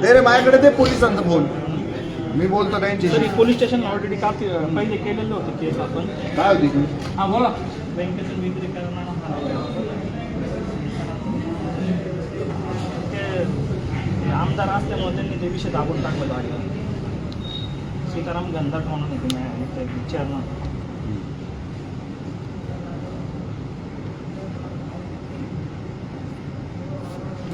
दे रे माझ्याकडे ते पोलिसांचा फोन मी बोलतो त्यांची. तरी पोलीस स्टेशनला ऑलरेडी का पहिले केलेलं होतं केस आपण. काय होती ती? हां बोला. बँकेतून विक्री करणार ते आमदार असल्यामुळे त्यांनी ते विषय दाबून टाकलं गाडीवर. सीताराम गंधाट म्हणून होते मी विचारणं.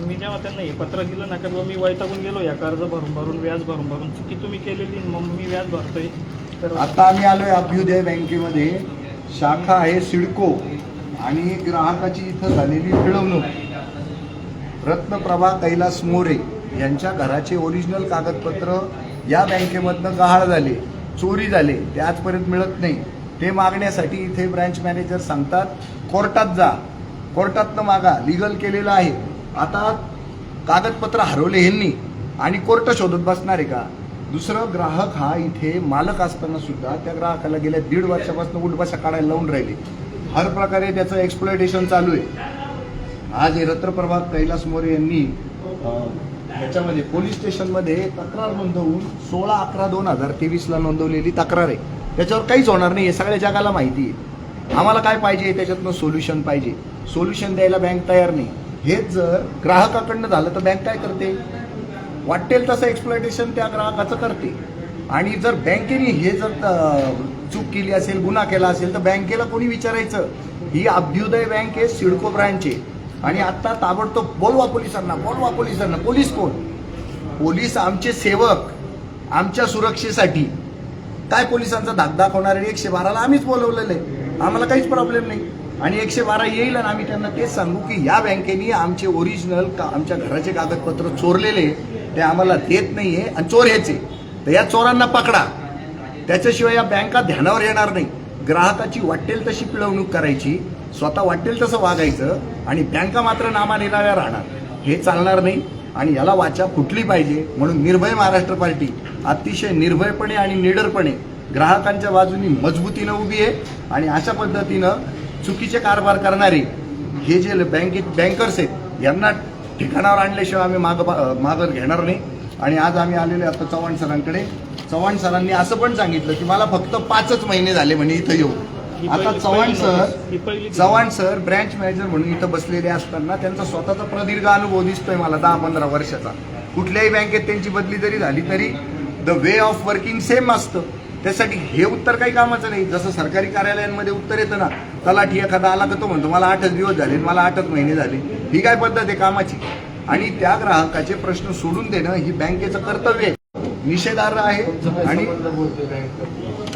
मी जेव्हा त्यांना हे पत्र दिलं ना किंवा मी वैतागून गेलो या कर्ज भरून व्याज भरून चुकी तुम्ही केलेली मग मी व्याज भरतोय. तर आता आम्ही आलोय अभ्युदय बँकेमध्ये. शाखा आहे सिडको आणि ग्राहकाची इथं झालेली पिळवणूक. रत्नप्रभा कैलास मोरे यांच्या घराचे ओरिजिनल कागदपत्र या बँकेमधनं गहाळ झाले, चोरी झाले, ते आजपर्यंत मिळत नाही. ते मागण्यासाठी इथे ब्रँच मॅनेजर सांगतात कोर्टात जा, कोर्टातनं मागा, लिगल केलेलं आहे. आता कागदपत्र हरवले ह्यांनी आणि कोर्ट शोधत बसणार आहे का? दुसरं, ग्राहक हा इथे मालक असताना सुद्धा त्या ग्राहकाला गेल्या 1.5 वर्षापासून उठबशा काढायला लावून राहिले. हर प्रकारे त्याचं एक्सप्लॉयटेशन चालू आहे. आज हे रत्नप्रभा कैलास मोरे यांनी त्याच्यामध्ये पोलीस स्टेशनमध्ये तक्रार नोंदवून 16/11/2023 नोंदवलेली तक्रार आहे. त्याच्यावर काहीच होणार नाही हे सगळ्या जगाला माहिती आहे. आम्हाला काय पाहिजे त्याच्यातनं सोल्युशन पाहिजे. सोल्युशन द्यायला बँक तयार नाही. हेच जर ग्राहकाकडनं झालं तर बँक काय करते? वाटेल तसं एक्सप्लॉयटेशन त्या ग्राहकाचं करते. आणि जर बँकेने हे जर चूक केली असेल, गुन्हा केला असेल तर बँकेला कोणी विचारायचं? ही अभ्युदय बँक आहे, सिडको ब्रँच आहे. आणि आता ताबडतोब बोलवा पोलिसांना, बोलवा पोलिसांना. पोलीस कोण? पोलीस आमचे सेवक, आमच्या सुरक्षेसाठी. काय पोलिसांचा धाक दाखवणारे? 112ला आम्हीच बोलवलेलं आहे, आम्हाला काहीच प्रॉब्लेम नाही. आणि 112 येईल आणि आम्ही त्यांना तेच सांगू की या बँकेने आमचे ओरिजिनल आमच्या घराचे कागदपत्र चोरलेले ते आम्हाला देत नाहीये आणि चोर ह्याचे. तर या चोरांना पकडा, त्याच्याशिवाय या बँका ध्यानावर येणार नाही. ग्राहकाची वाटेल तशी पिळवणूक करायची, स्वतः वाटेल तसं वागायचं आणि बँका मात्र नामानिराव्या राहणार. हे चालणार नाही आणि याला वाचा फुटली पाहिजे. म्हणून निर्भय महाराष्ट्र पार्टी अतिशय निर्भयपणे आणि निडरपणे ग्राहकांच्या बाजूनी मजबूतीनं उभी आहे. आणि अशा पद्धतीनं चुकीचे कारभार करणारे हे जे बँकर्स आहेत यांना ठिकाणावर आणल्याशिवाय आम्ही मागं घेणार नाही. आणि आज आम्ही आलेले आता चव्हाण सरांकडे. चव्हाण सरांनी असं पण सांगितलं की मला फक्त 5च महिने झाले म्हणे इथं येऊ. आता चव्हाण सर ब्रँच मॅनेजर म्हणून इथं बसलेले असताना त्यांचा स्वतःचा प्रदीर्घ अनुभव दिसतोय मला 10-15 वर्षाचा. कुठल्याही बँकेत त्यांची बदली जरी झाली तरी the way of working same असतं. त्यासाठी हे उत्तर काही कामाचं नाही. जसं सरकारी कार्यालयांमध्ये उत्तर येतं ना, तलाठी एखादा आला का तो म्हणतो मला 8च दिवस झाले, मला 8च महिने झाले. ही काय पद्धत आहे कामाची? आणि त्या ग्राहकाचे प्रश्न सोडून देणं ही बँकेचं कर्तव्य आहे, निषेधार्ह आहे.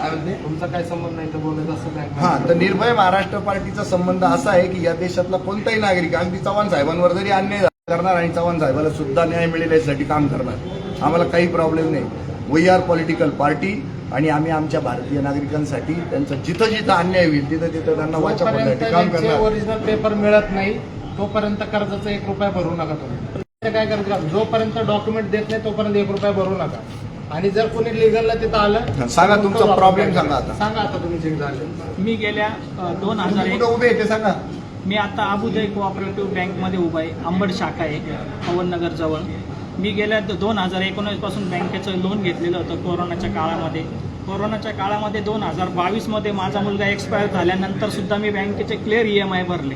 आणि तुमचा काय संबंध नाही तर बोलायचं असं काय? हा, तर निर्भय महाराष्ट्र पार्टीचा संबंध असा आहे की या देशातला कोणताही नागरिक अगदी चव्हाण साहेबांवर जरी अन्याय करणार आणि चव्हाण साहेबाला सुद्धा न्याय मिळेल यासाठी काम करणार. आम्हाला काही प्रॉब्लेम नाही. वी आर पॉलिटिकल पार्टी आणि आम्ही आमच्या भारतीय नागरिकांसाठी त्यांचं जिथं जिथं अन्याय होईल तिथं त्यांना वाचा फोडण्यासाठी काम करणार. ओरिजिनल पेपर मिळत नाही तोपर्यंत कर्जाचा 1 रुपया भरू नका तुम्ही. काय करायचं? जोपर्यंत डॉक्युमेंट देत नाही तोपर्यंत 1 रुपया भरू नका. आणि जर कोणी लिगलला तिथं आलं सांगा तुमचा प्रॉब्लेम सांगा. आता सांगा, आता तुम्ही चेक झाले. मी गेल्या 2001 कुठं उभे आहे ते सांगा. मी आता अभ्युदय कोऑपरेटिव्ह बँकमध्ये उभा आहे. अंबड शाखा आहे पवननगर जवळ. मी गेल्या 2019 पासून बँकेचं लोन घेतलेलं होतं कोरोनाच्या काळामध्ये. कोरोनाच्या काळामध्ये 2022 मध्ये माझा मुलगा एक्सपायर झाल्यानंतर सुद्धा मी बँकेचे क्लिअर EMI भरले.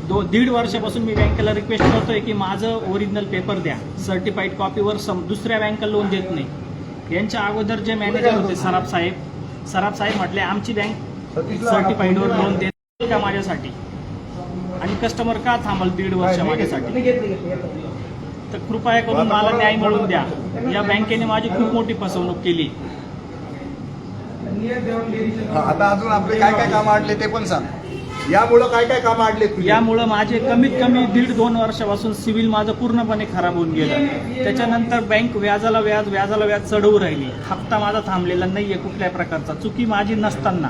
1.5 वर्षापासून मी बँकेला रिक्वेस्ट करतोय की माझं ओरिजिनल पेपर द्या, सर्टिफाईड कॉपीवर दुसऱ्या बँका लोन देत नाही. यांच्या अगोदर जे मॅनेजर होते सराफ साहेब म्हटले आमची बँक सर्टिफाईडवर लोन देत नाही का माझ्यासाठी, आणि कस्टमर का थांबल 1.5 वर्ष माझ्यासाठी. तर कृपया करून मला न्याय मिळवून द्या. या बँकेने माझी खूप मोठी फसवणूक केली. आता अजून आपले काय काय कामं अडले ते पण सांग. यामुळं काय काय कामं अडले? यामुळं माझे कमीत कमी 1.5-2 वर्षापासून सिव्हिल माझं पूर्णपणे खराब होऊन गेलं. त्याच्यानंतर बँक व्याजाला व्याज चढवू राहिली. हप्ता माझा थांबलेला नाहीये कुठल्याही प्रकारचा. चुकी माझी नसताना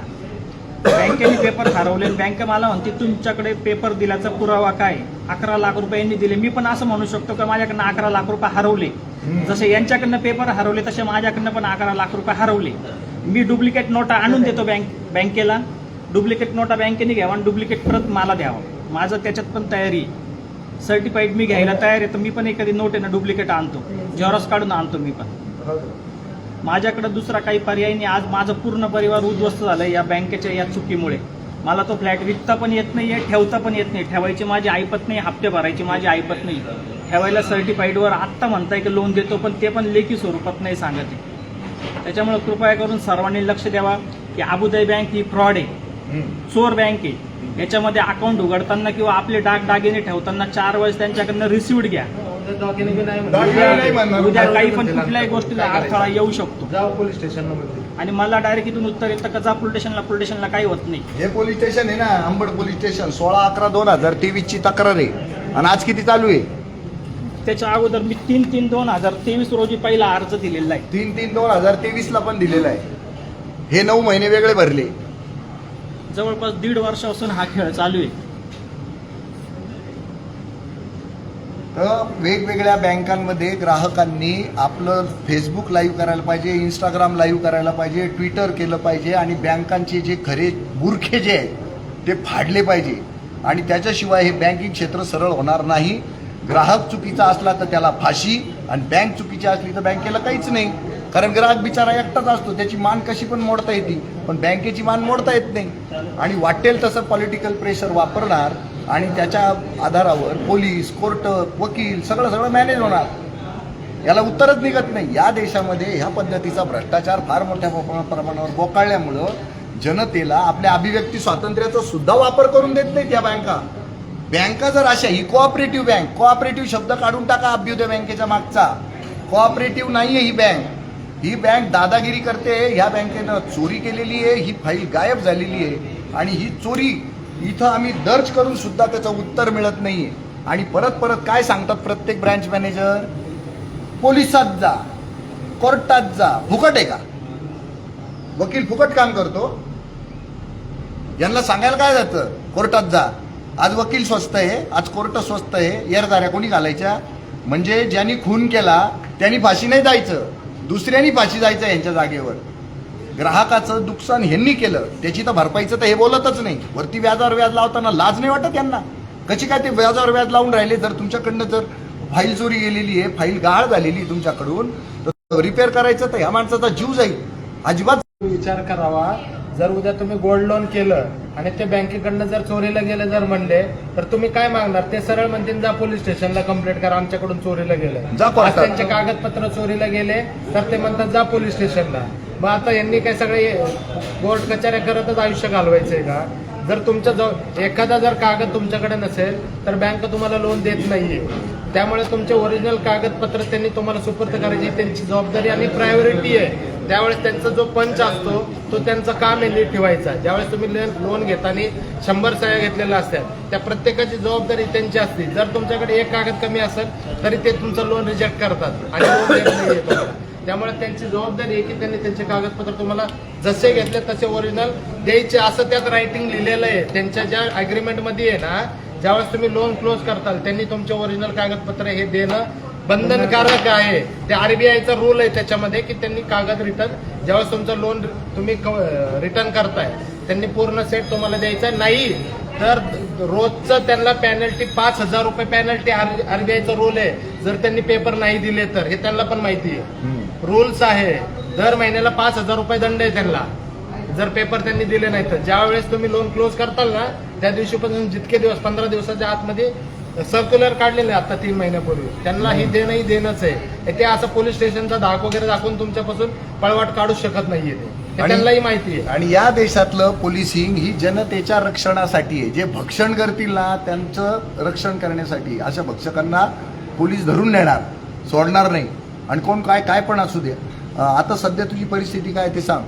बँकेने पेपर हरवले. बँक मला म्हणते तुमच्याकडे पेपर दिल्याचा पुरावा काय? 11 लाख रुपयांनी दिले. मी पण असं म्हणू शकतो की माझ्याकडनं 11 लाख रुपये हरवले. जसे यांच्याकडनं पेपर हरवले तसे माझ्याकडनं पण 11 लाख रुपये हरवले. मी डुप्लिकेट नोटा आणून देतो बँकेला. डुप्लिकेट नोटा बँकेने घ्यावा आणि डुप्लिकेट प्रत मला द्यावा. माझं त्याच्यात पण तयारी. सर्टिफाईड मी घ्यायला तयार आहे, तर मी पण एखादी नोट आहे ना डुप्लिकेट आणतो, झेरॉक्स काढून आणतो मी पण. माझ्याकडे दुसरा काही पर्याय नाही. आज माझं पूर्ण परिवार उद्ध्वस्त झालं या बँकेच्या या चुकीमुळे. मला तो फ्लॅट विकता पण येत नाही आहे, ठेवता पण येत नाही. ठेवायची माझी ऐपत नाही, हप्ते भरायची माझी ऐपत नाही. ठेवायला सर्टिफाईडवर आत्ता म्हणताय की लोन देतो, पण ते पण लेखी स्वरूपात नाही सांगत आहे. त्याच्यामुळे कृपया करून सर्वांनी लक्ष द्यावा की अबुधाबी बँक ही फ्रॉड आहे, चोर बँक आहे. याच्यामध्ये अकाउंट उघडताना किंवा आपले दागिने ठेवताना 4 वेळेस त्यांच्याकडनं रिसिव्ड घ्या. दागिने बी नाही उद्या काही पण कुठल्याही गोष्टीला अडथळा येऊ शकतो. जाऊ पोलीस स्टेशनमध्ये. आणि मला डायरेक्ट इथून उत्तर येतं का जा पोलीस स्टेशनला काही होत नाही. हे पोलीस स्टेशन आहे ना, अंबड पोलीस स्टेशन, 16/11/2023 ची तक्रार आहे. आणि आज किती चालू आहे? त्याच्या अगोदर मी 3/3/2023 रोजी पहिला अर्ज दिलेला आहे. 3/3/2023 ला पण दिलेला आहे. हे 9 महिने वेगळे भरले. जवळपास 1.5 वर्षापासून हा खेळ चालू आहे. तर वेगवेगळ्या बँकांमध्ये ग्राहकांनी आपलं फेसबुक लाईव्ह करायला पाहिजे, इंस्टाग्राम लाईव्ह करायला पाहिजे, ट्विटर केलं पाहिजे आणि बँकांचे जे खरे बुरखे जे आहेत ते फाडले पाहिजे. आणि त्याच्याशिवाय हे बँकिंग क्षेत्र सरळ होणार नाही. ग्राहक चुकीचा असला तर त्याला फाशी, आणि बँक चुकीची असली तर बँकेला काहीच नाही. कारण ग्राहक बिचारा एकटाच असतो, त्याची मान कशी पण मोडता येते, पण बँकेची मान मोडता येत नाही. आणि वाटेल तसं पॉलिटिकल प्रेशर वापरणार आणि त्याच्या आधारावर पोलीस, कोर्ट, वकील सगळं मॅनेज होणार. याला उत्तरच निघत नाही. या देशामध्ये ह्या पद्धतीचा भ्रष्टाचार फार मोठ्या प्रमाणावर बोकाळल्यामुळं जनतेला आपल्या अभिव्यक्ती स्वातंत्र्याचा सुद्धा वापर करून देत नाहीत या बँका. बँका जर अशा, ही कोऑपरेटिव्ह बँक, कोऑपरेटिव्ह शब्द काढून टाका अभ्युदय बँकेच्या मागचा. कोऑपरेटिव्ह नाहीये ही बँक. ही बँक दादागिरी करते. ह्या बँकेनं चोरी केलेली आहे, ही फाईल गायब झालेली आहे. आणि ही चोरी इथं आम्ही दर्ज करून सुद्धा त्याचं उत्तर मिळत नाहीये. आणि परत काय सांगतात प्रत्येक ब्रँच मॅनेजर? पोलिसात जा, कोर्टात जा. फुकट आहे का? वकील फुकट काम करतो? यांना सांगायला काय जातं? कोर्टात जा. आज वकील स्वस्त आहे, आज कोर्ट स्वस्त आहे. येरदाऱ्या कोणी घालायच्या? म्हणजे ज्यांनी खून केला त्यांनी फाशी नाही जायचं, दुसऱ्यांनी फाशी जायचं यांच्या जागेवर. ग्राहकाचं नुकसान ह्यांनी केलं, त्याची तर भरपाईचं तर हे बोलतच नाही. वरती व्याजावर व्याज लावताना लाज नाही वाटत यांना? कशी काय ते व्याजावर व्याज लावून राहिले? जर तुमच्याकडनं जर फाईल चोरी गेलेली आहे, फाईल गहाळ झालेली तुमच्याकडून, तर रिपेअर करायचं तर ह्या माणसाचा जीव जाईल. अजिबात विचार करावा. जर उद्या तुम्ही गोल्ड लोन केलं आणि ते बँकेकडनं जर चोरीला गेले जर म्हणले, तर तुम्ही काय मागणार? ते सरळ म्हणतील जा पोलीस स्टेशनला कंप्लेंट करा, आमच्याकडून चोरीला गेलं. जा कोर्टात. त्यांचे कागदपत्र चोरीला गेले तर ते म्हणतात जा पोलीस स्टेशनला. मग आता यांनी काय सगळे कोर्ट कचऱ्या करतच आयुष्य घालवायचंय का? जर तुमच्या एखादा जर कागद तुमच्याकडे नसेल तर बँक तुम्हाला लोन देत नाहीये. त्यामुळे तुमचे ओरिजिनल कागदपत्र त्यांनी तुम्हाला सुपूर्द करायची त्यांची जबाबदारी आणि प्रायोरिटी आहे. त्यावेळेस त्यांचा जो पंच असतो तो त्यांचं काम आहे नीट ठेवायचा. ज्यावेळेस तुम्ही लोन घेताना 100 सह्या घेतलेल्या असतात, त्या प्रत्येकाची जबाबदारी त्यांची असते. जर तुमच्याकडे एक कागद कमी असेल तरी ते तुमचं लोन रिजेक्ट करतात आणि लोन देत नाहीये तुम्हाला. त्यामुळे त्यांची जबाबदारी आहे की त्यांनी त्यांचे कागदपत्र तुम्हाला जसे घेतले तसे ओरिजिनल द्यायचे, असं त्यात रायटिंग लिहिलेलं आहे. त्यांच्या ज्या अग्रीमेंटमध्ये आहे ना, ज्यावेळेस तुम्ही लोन क्लोज करताल त्यांनी तुमचे ओरिजिनल कागदपत्र हे देणं बंधनकारक आहे. ते RBIचा रूल आहे त्याच्यामध्ये की त्यांनी कागद रिटर्न ज्यावेळेस तुमचं लोन तुम्ही रिटर्न करताय त्यांनी पूर्ण सेट तुम्हाला द्यायचा. नाही तर रोजचं त्यांना पेनल्टी 5,000 रुपये पेनल्टी RBIचा रूल आहे. जर त्यांनी पेपर नाही दिले तर हे त्यांना पण माहिती आहे, रूल्स आहे. दर महिन्याला 5,000 रुपये दंड आहे त्यांना जर पेपर त्यांनी दिले नाही तर. ज्या वेळेस तुम्ही लोन क्लोज करताल ना त्या दिवशीपासून जितके दिवस 15 दिवसाच्या आतमध्ये सर्क्युलर काढलेले आता 3 महिन्यापूर्वी त्यांना ही देणंच आहे. ते असं पोलीस स्टेशनचा धाक वगैरे दाखवून तुमच्यापासून पळवाट काढू शकत नाहीये ते त्यांनाही माहिती आहे. आणि या देशातलं पोलिसिंग ही जनतेच्या रक्षणासाठी आहे. जे भक्षण करतील ना त्यांचं रक्षण करण्यासाठी. अशा भक्षकांना पोलीस धरून नेणार, सोडणार नाही. आणि कोण काय पण असू दे. आता सध्या तुझी परिस्थिती काय ते सांग.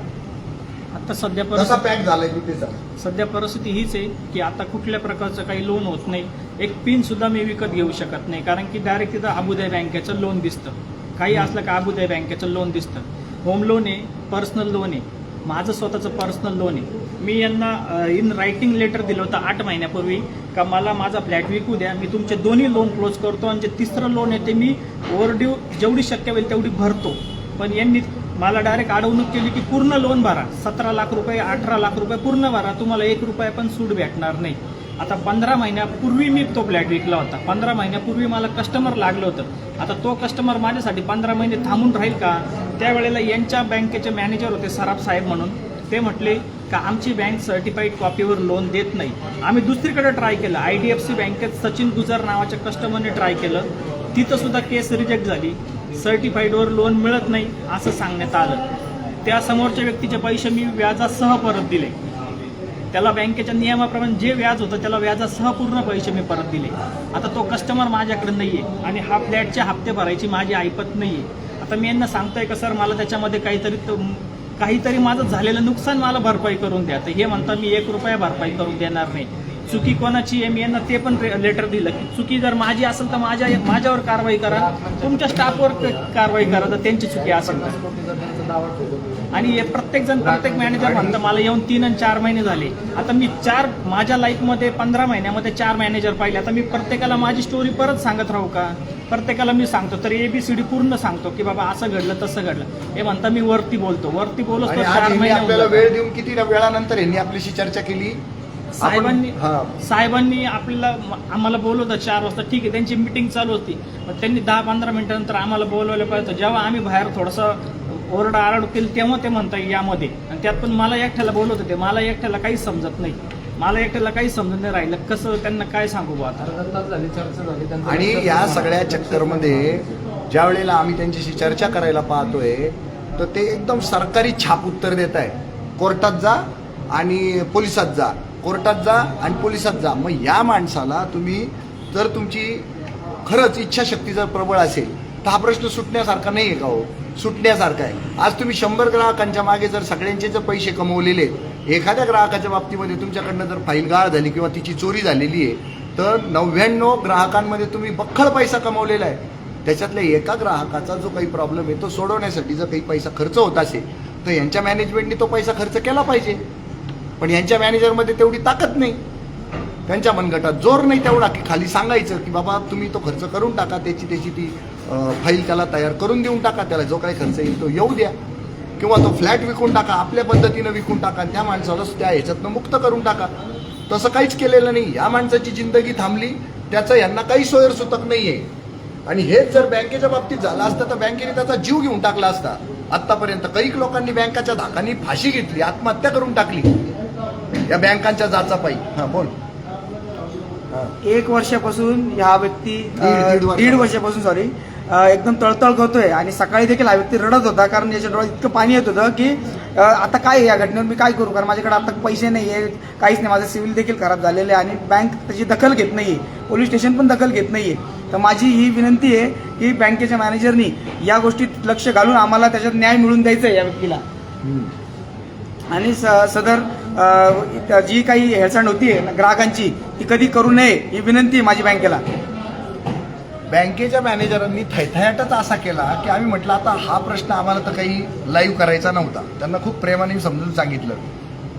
आता सध्या कसा पॅक झालाय तू ते सांग. सध्या परिस्थिती हीच आहे की आता कुठल्या प्रकारचं काही लोन होत नाही. एक पिन सुद्धा मी विकत घेऊ शकत नाही, कारण की डायरेक्ट तिथं अबुधाबी बँकेचं लोन दिसतं. काही असलं का अबुधाबी बँकेचं लोन दिसतं. होम लोन आहे, पर्सनल लोन आहे, माझं स्वतःचं पर्सनल लोन आहे. मी यांना इन रायटिंग लेटर दिलं होतं 8 महिन्यापूर्वी का मला माझा फ्लॅट विकू द्या, मी तुमचे दोन्ही लोन क्लोज करतो आणि जे तिसरं लोन आहे ते मी ओव्हरड्यू जेवढी शक्य होईल तेवढी भरतो. पण यांनी मला डायरेक्ट अडवणूक केली की पूर्ण लोन भरा, 17 लाख रुपये 18 लाख रुपये पूर्ण भरा, तुम्हाला 1 रुपया पण सूट भेटणार नाही. आता 15 महिन्यापूर्वी मी तो फ्लॅट विकला होता. 15 महिन्यापूर्वी मला कस्टमर लागलं होतं. आता तो कस्टमर माझ्यासाठी 15 महिने थांबून राहील का? त्यावेळेला यांच्या बँकेचे मॅनेजर होते सराफ साहेब म्हणून. ते म्हटले का आमची बँक सर्टिफाईड कॉपीवर लोन देत नाही. आम्ही दुसरीकडे ट्राय केलं. IDFC बँकेत सचिन गुजर नावाच्या कस्टमरने ट्राय केलं. तिथं सुद्धा केस रिजेक्ट झाली. सर्टिफाईडवर लोन मिळत नाही असं सांगण्यात आलं. त्या समोरच्या व्यक्तीचे पैसे मी व्याजासह परत दिले. त्याला बँकेच्या नियमाप्रमाणे जे व्याज होतं त्याला व्याजासह पूर्ण पैसे मी परत दिले. आता तो कस्टमर माझ्याकडे नाही आहे आणि हा फ्लॅटचे हप्ते भरायची माझी ऐपत नाही आहे. आता मी यांना सांगतोय का सर मला त्याच्यामध्ये काहीतरी माझं झालेलं नुकसान मला भरपाई करून द्या. तर हे म्हणतात मी 1 रुपया भरपाई करून देणार नाही. चुकी कोणाची आहे मी यांना ते पण लेटर दिलं की चुकी जर माझी असेल तर माझ्यावर कारवाई करा, तुमच्या स्टाफवर कारवाई करा तर त्यांची चुकी असेल तर. आणि प्रत्येक मॅनेजर म्हणतं मला येऊन 3 आणि 4 महिने झाले. आता मी माझ्या लाईफमध्ये 15 महिन्यामध्ये 4 मॅनेजर पाहिले. आता मी प्रत्येकाला माझी स्टोरी परत सांगत राहू का? प्रत्येकाला मी सांगतो तर ABCD पूर्ण सांगतो की बाबा असं घडलं तसं घडलं. हे म्हणता मी वरती बोलतो बोलत आणि आज 4 यांनी महिने आपल्याला वेळ देऊन किती वेळानंतर यांनी आपल्याशी चर्चा केली. साहेबांनी आम्हाला बोलवलं 4 वाजता. ठीक आहे त्यांची मीटिंग चालू होती. पण त्यांनी 10-15 मिनिटानंतर आम्हाला बोलवायला पाहिजे. जेव्हा आम्ही बाहेर थोडंसं ओरडा आरड केली तेव्हा ते म्हणता यामध्ये. आणि त्यात पण मला एकट्याला बोलवत होते. मला एकट्याला काहीच समजत नाही. राहिलं कसं त्यांना काय सांगू बा आता. आणि या सगळ्या चक्करमध्ये ज्या वेळेला आम्ही त्यांच्याशी चर्चा करायला पाहतोय तर ते एकदम सरकारी छाप उत्तर देत आहे. कोर्टात जा आणि पोलिसात जा, कोर्टात जा आणि पोलिसात जा. मग या माणसाला तुम्ही जर तुमची खरंच इच्छाशक्ती जर प्रबळ असेल तर हा प्रश्न सुटण्यासारखा नाही आहे का? हो, सुटण्यासारखा आहे. आज तुम्ही 100 ग्राहकांच्या मागे जर सगळ्यांचे जर पैसे कमवलेले, एखाद्या ग्राहकाच्या बाबतीमध्ये तुमच्याकडनं जर फाईल गाळ झाली किंवा तिची चोरी झालेली आहे तर 99 ग्राहकांमध्ये तुम्ही बख्खळ पैसा कमवलेला आहे. त्याच्यातल्या एका ग्राहकाचा जो काही प्रॉब्लेम आहे तो सोडवण्यासाठी जर काही पैसा खर्च होत असेल तर यांच्या मॅनेजमेंटने तो पैसा खर्च केला पाहिजे. पण यांच्या मॅनेजरमध्ये तेवढी ताकद नाही, त्यांच्या मनगटात जोर नाही तेवढा की खाली सांगायचं की बाबा तुम्ही तो खर्च करून टाका, त्याची ती फाईल त्याला तयार करून देऊन टाका, त्याला जो काही खर्च येईल तो येऊ द्या, किंवा तो फ्लॅट विकून टाका, आपल्या पद्धतीनं विकून टाका, त्या माणसाला त्या ह्याच्यातनं मुक्त करून टाका. तसं काहीच केलेलं नाही. या माणसाची जिंदगी थांबली, त्याचं यांना काही सोयरसुतक नाही आहे. आणि हेच जर बँकेच्या बाबतीत झालं असतं तर बँकेने त्याचा जीव घेऊन टाकला असता. आतापर्यंत कैक लोकांनी बँकाच्या धाकांनी फाशी घेतली, आत्महत्या करून टाकली या बँकांच्या जाचापायी. हा बोल. 1 वर्षापासून हा व्यक्ती दीड वर्षापासून एकदम तळतळ करतोय. आणि सकाळी देखील हा व्यक्ती रडत होता कारण याच्या डोळ्यात इतकं पाणी येत होतं की आता काय या घटनेवर मी काय करू, कारण माझ्याकडे आता पैसे नाही आहे, काहीच नाही, माझं सिव्हिल देखील खराब झालेलं आहे आणि बँक त्याची दखल घेत नाहीये, पोलीस स्टेशन पण दखल घेत नाहीये. तर माझी ही विनंती आहे की बँकेच्या मॅनेजरनी या गोष्टीत लक्ष घालून आम्हाला त्याच्यात न्याय मिळवून द्यायचा आहे या व्यक्तीला. आणि सदर जी काही हेळसांड होती ग्राहकांची ती कधी करू नये ही विनंती आहे माझी बँकेला. बँकेच्या मॅनेजरांनी थैथयाटच असा केला की आम्ही म्हटलं आता हा प्रश्न आम्हाला तर काही लाईव्ह करायचा नव्हता. त्यांना खूप प्रेमाने समजून सांगितलं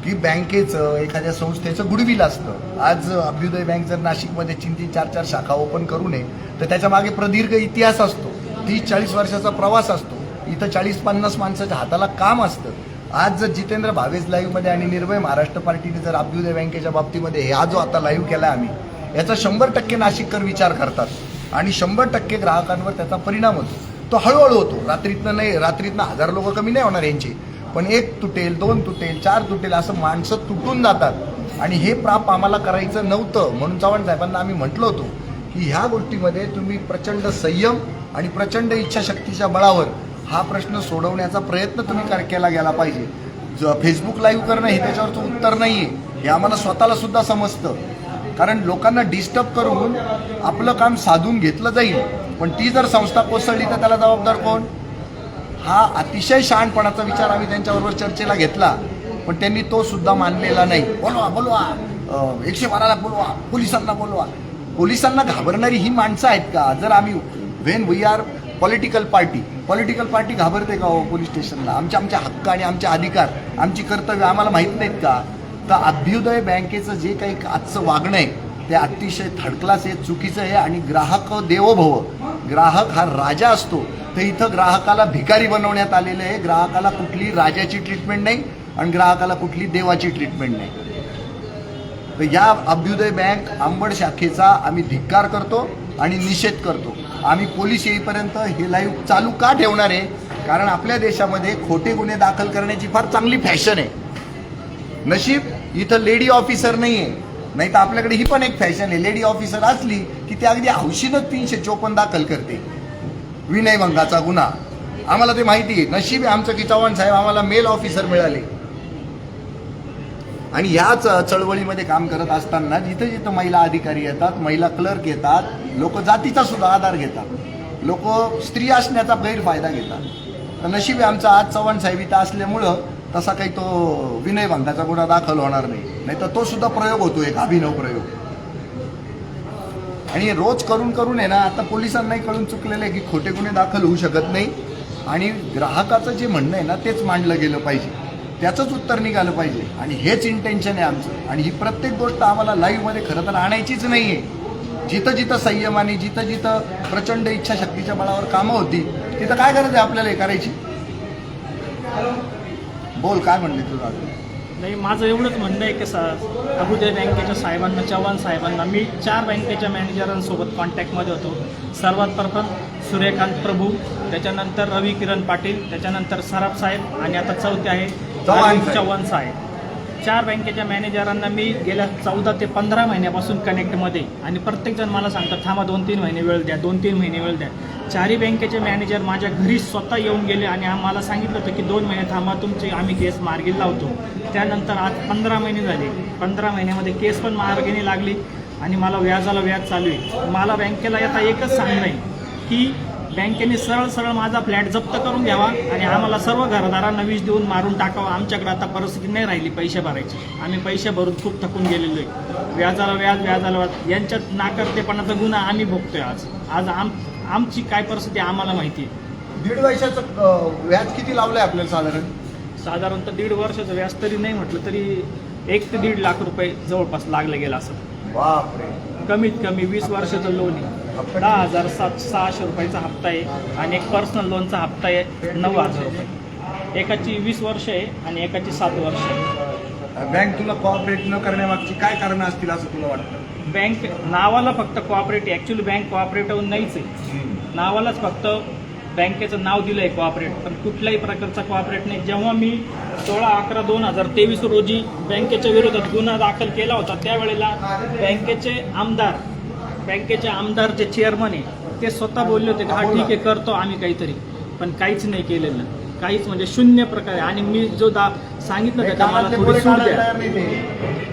की बँकेचं एखाद्या संस्थेचं गुडविल असतं. आज अभ्युदय बँक जर नाशिकमध्ये 3-3, 4-4 शाखा ओपन करू नये तर त्याच्या मागे प्रदीर्घ इतिहास असतो, 30-40 वर्षाचा प्रवास असतो, इथं 40-50 माणसाच्या हाताला काम असतं. आज जर जितेंद्र भावेश लाईव्हमध्ये आणि निर्भय महाराष्ट्र पार्टीने जर अभ्युदय बँकेच्या बाबतीमध्ये हा जो आता लाईव्ह केला आम्ही, याचा 100% नाशिककर विचार करतात आणि 100% ग्राहकांवर त्याचा परिणाम होतो. तो हळूहळू होतो, रात्रीतनं नाही, रात्रीतनं 1000 लोक कमी नाही होणार यांचे, पण 1 तुटेल, 2 तुटेल, 4 तुटेल, असं माणसं तुटून जातात. आणि हे प्राप आम्हाला करायचं नव्हतं. म्हणून चव्हाण साहेबांना आम्ही म्हटलं होतो की ह्या गोष्टीमध्ये तुम्ही प्रचंड संयम आणि प्रचंड इच्छाशक्तीच्या बळावर हा प्रश्न सोडवण्याचा प्रयत्न तुम्ही केला गेला पाहिजे. फेसबुक लाईव्ह करणं हे त्याच्यावरचं उत्तर नाही आहे, हे आम्हाला स्वतःला सुद्धा समजतं. कारण लोकांना डिस्टर्ब करून आपलं काम साधून घेतलं जाईल, पण ती जर संस्था कोसळली तर त्याला जबाबदार कोण? हा अतिशय शहाणपणाचा विचार आम्ही त्यांच्याबरोबर चर्चेला घेतला, पण त्यांनी तो सुद्धा मानलेला नाही. बोलवा 112ला बोलवा, पोलिसांना बोलवा. पोलिसांना घाबरणारी ही माणसं आहेत का? जर आम्ही when we are political party घाबरते का हो पोलीस स्टेशनला? आमच्या हक्क आणि आमचे अधिकार, आमची कर्तव्य आम्हाला माहीत नाहीत का? तर अभ्युदय बँकेचं जे काही आजचं वागणं आहे ते अतिशय थर्ड क्लास आहे, चुकीचं आहे. आणि ग्राहक देवोभव, ग्राहक हा राजा असतो, तर इथं ग्राहकाला भिकारी बनवण्यात आलेलं आहे. ग्राहकाला कुठली राजाची ट्रीटमेंट नाही आणि ग्राहकाला कुठली देवाची ट्रीटमेंट नाही. तर या अभ्युदय बँक अंबड शाखेचा आम्ही धिक्कार करतो आणि निषेध करतो. आम्ही पोलीस येईपर्यंत हे लाईव्ह चालू का ठेवणार आहे? कारण आपल्या देशामध्ये खोटे गुन्हे दाखल करण्याची फार चांगली फॅशन आहे. नशीब इथं लेडी ऑफिसर नाही आहे, नाही तर आपल्याकडे ही पण एक फॅशन आहे. लेडी ऑफिसर असली की ते अगदी हौशीनच 354 दाखल करते विनयभंगाचा गुन्हा. आम्हाला ते माहिती आहे. नशीब आहे आमचं की चव्हाण साहेब आम्हाला मेल ऑफिसर मिळाले. आणि ह्याच चळवळीमध्ये काम करत असताना जिथं जिथं महिला अधिकारी येतात, महिला क्लर्क येतात, लोक जातीचा सुद्धा आधार घेतात, लोक स्त्री असण्याचा गैरफायदा घेतात. तर नशीब आहे आमचं आज चव्हाण साहेब इथं असल्यामुळं तसा काही तो विनयभंगाचा गुन्हा दाखल होणार नाही तर तो सुद्धा प्रयोग होतो, एक अभिनव प्रयोग. आणि रोज करून करून आहे ना, आता पोलिसांनाही कळून चुकलेलं आहे की खोटे गुन्हे दाखल होऊ शकत नाही आणि ग्राहकाचं जे म्हणणं आहे ना तेच मांडलं गेलं पाहिजे, त्याचंच उत्तर निघालं पाहिजे. आणि हेच इंटेन्शन आहे आमचं. आणि ही प्रत्येक गोष्ट आम्हाला लाईव्हमध्ये खरं तर आणायचीच नाही आहे. जिथं जिथं संयमाने, जिथं जिथं प्रचंड इच्छाशक्तीच्या बळावर कामं होती तिथं काय गरज आहे आपल्याला हे करायची? बोल, काय म्हणले तुला? नाही, माझं एवढंच म्हणणं आहे की अभ्युदय बँकेच्या साहेबांना, चव्हाण साहेबांना, मी 4 बँकेच्या मॅनेजरांसोबत कॉन्टॅक्टमध्ये होतो. सर्वात प्रथम सूर्यकांत प्रभू, त्याच्यानंतर रवी किरण पाटील, त्याच्यानंतर सराफ साहेब आणि आता चौथे आहे चव्हाण साहेब. 4 बँकेच्या मॅनेजरांना मी गेल्या 14 ते 15 महिन्यापासून कनेक्टमध्ये, आणि प्रत्येकजण मला सांगतात थांबा 2-3 महिने वेळ द्या, 2-3 महिने वेळ द्या. 4ही बँकेचे मॅनेजर माझ्या घरी स्वतः येऊन गेले आणि आम्हाला सांगितलं होतं की 2 महिने थांबा, तुमची आम्ही केस मार्गी लावतो. त्यानंतर आज 15 महिने झाले. 15 महिन्यामध्ये केस पण मार्गीने लागली आणि मला व्याजाला व्याज चालू आहे. मला बँकेला आता एकच सांगणं आहे की बँकेने सरळ सरळ माझा फ्लॅट जप्त करून घ्यावा आणि आम्हाला सर्व घरदारांना वीज देऊन मारून टाकावं. आमच्याकडे आता परिस्थिती नाही राहिली पैसे भरायची. आम्ही पैसे भरून खूप थकून गेलेलो आहे. व्याजाला व्याज यांच्यात नाकर्तेपणाचा गुन्हा आम्ही भोगतोय. आज आमची काय परिस्थिती आम्हाला माहिती आहे. 1.5 वर्षाचं व्याज किती लावलंय आपल्याला? साधारणतः 1.5 वर्षाचं व्याज तरी नाही म्हटलं तरी 1 ते 1.5 लाख रुपये जवळपास लागले गेला असं. बापरे. कमीत कमी 20 वर्षाचं लोन आहे. 10,600 रुपयाचा हप्ता आहे आणि एक पर्सनल लोनचा हप्ता आहे 9,000 रुपये. एकाची 20 वर्ष आहे आणि एकाची 7 वर्ष आहे. बँक तुला कोऑपरेट न करण्यामागची काय कारणं असतील असं तुला वाटतं? बँक नावाला फक्त कोऑपरेटिव्ह, ॲक्च्युली बँक कोऑपरेटिव्ह नाहीच आहे. नावालाच फक्त बँकेचं नाव दिलं आहे कोऑपरेट, पण कुठल्याही प्रकारचा कोऑपरेट नाही. जेव्हा मी 16/11/2023 रोजी बँकेच्या विरोधात गुन्हा दाखल केला होता त्यावेळेला बँकेचे आमदार जे चेअरमन आहे ते स्वतः बोलले होते की हा ठीक आहे करतो आम्ही काहीतरी, पण काहीच नाही केलेलं, काहीच म्हणजे शून्य प्रकारे. आणि मी जो सांगितलं त्याचा मला थोडी सूट द्या,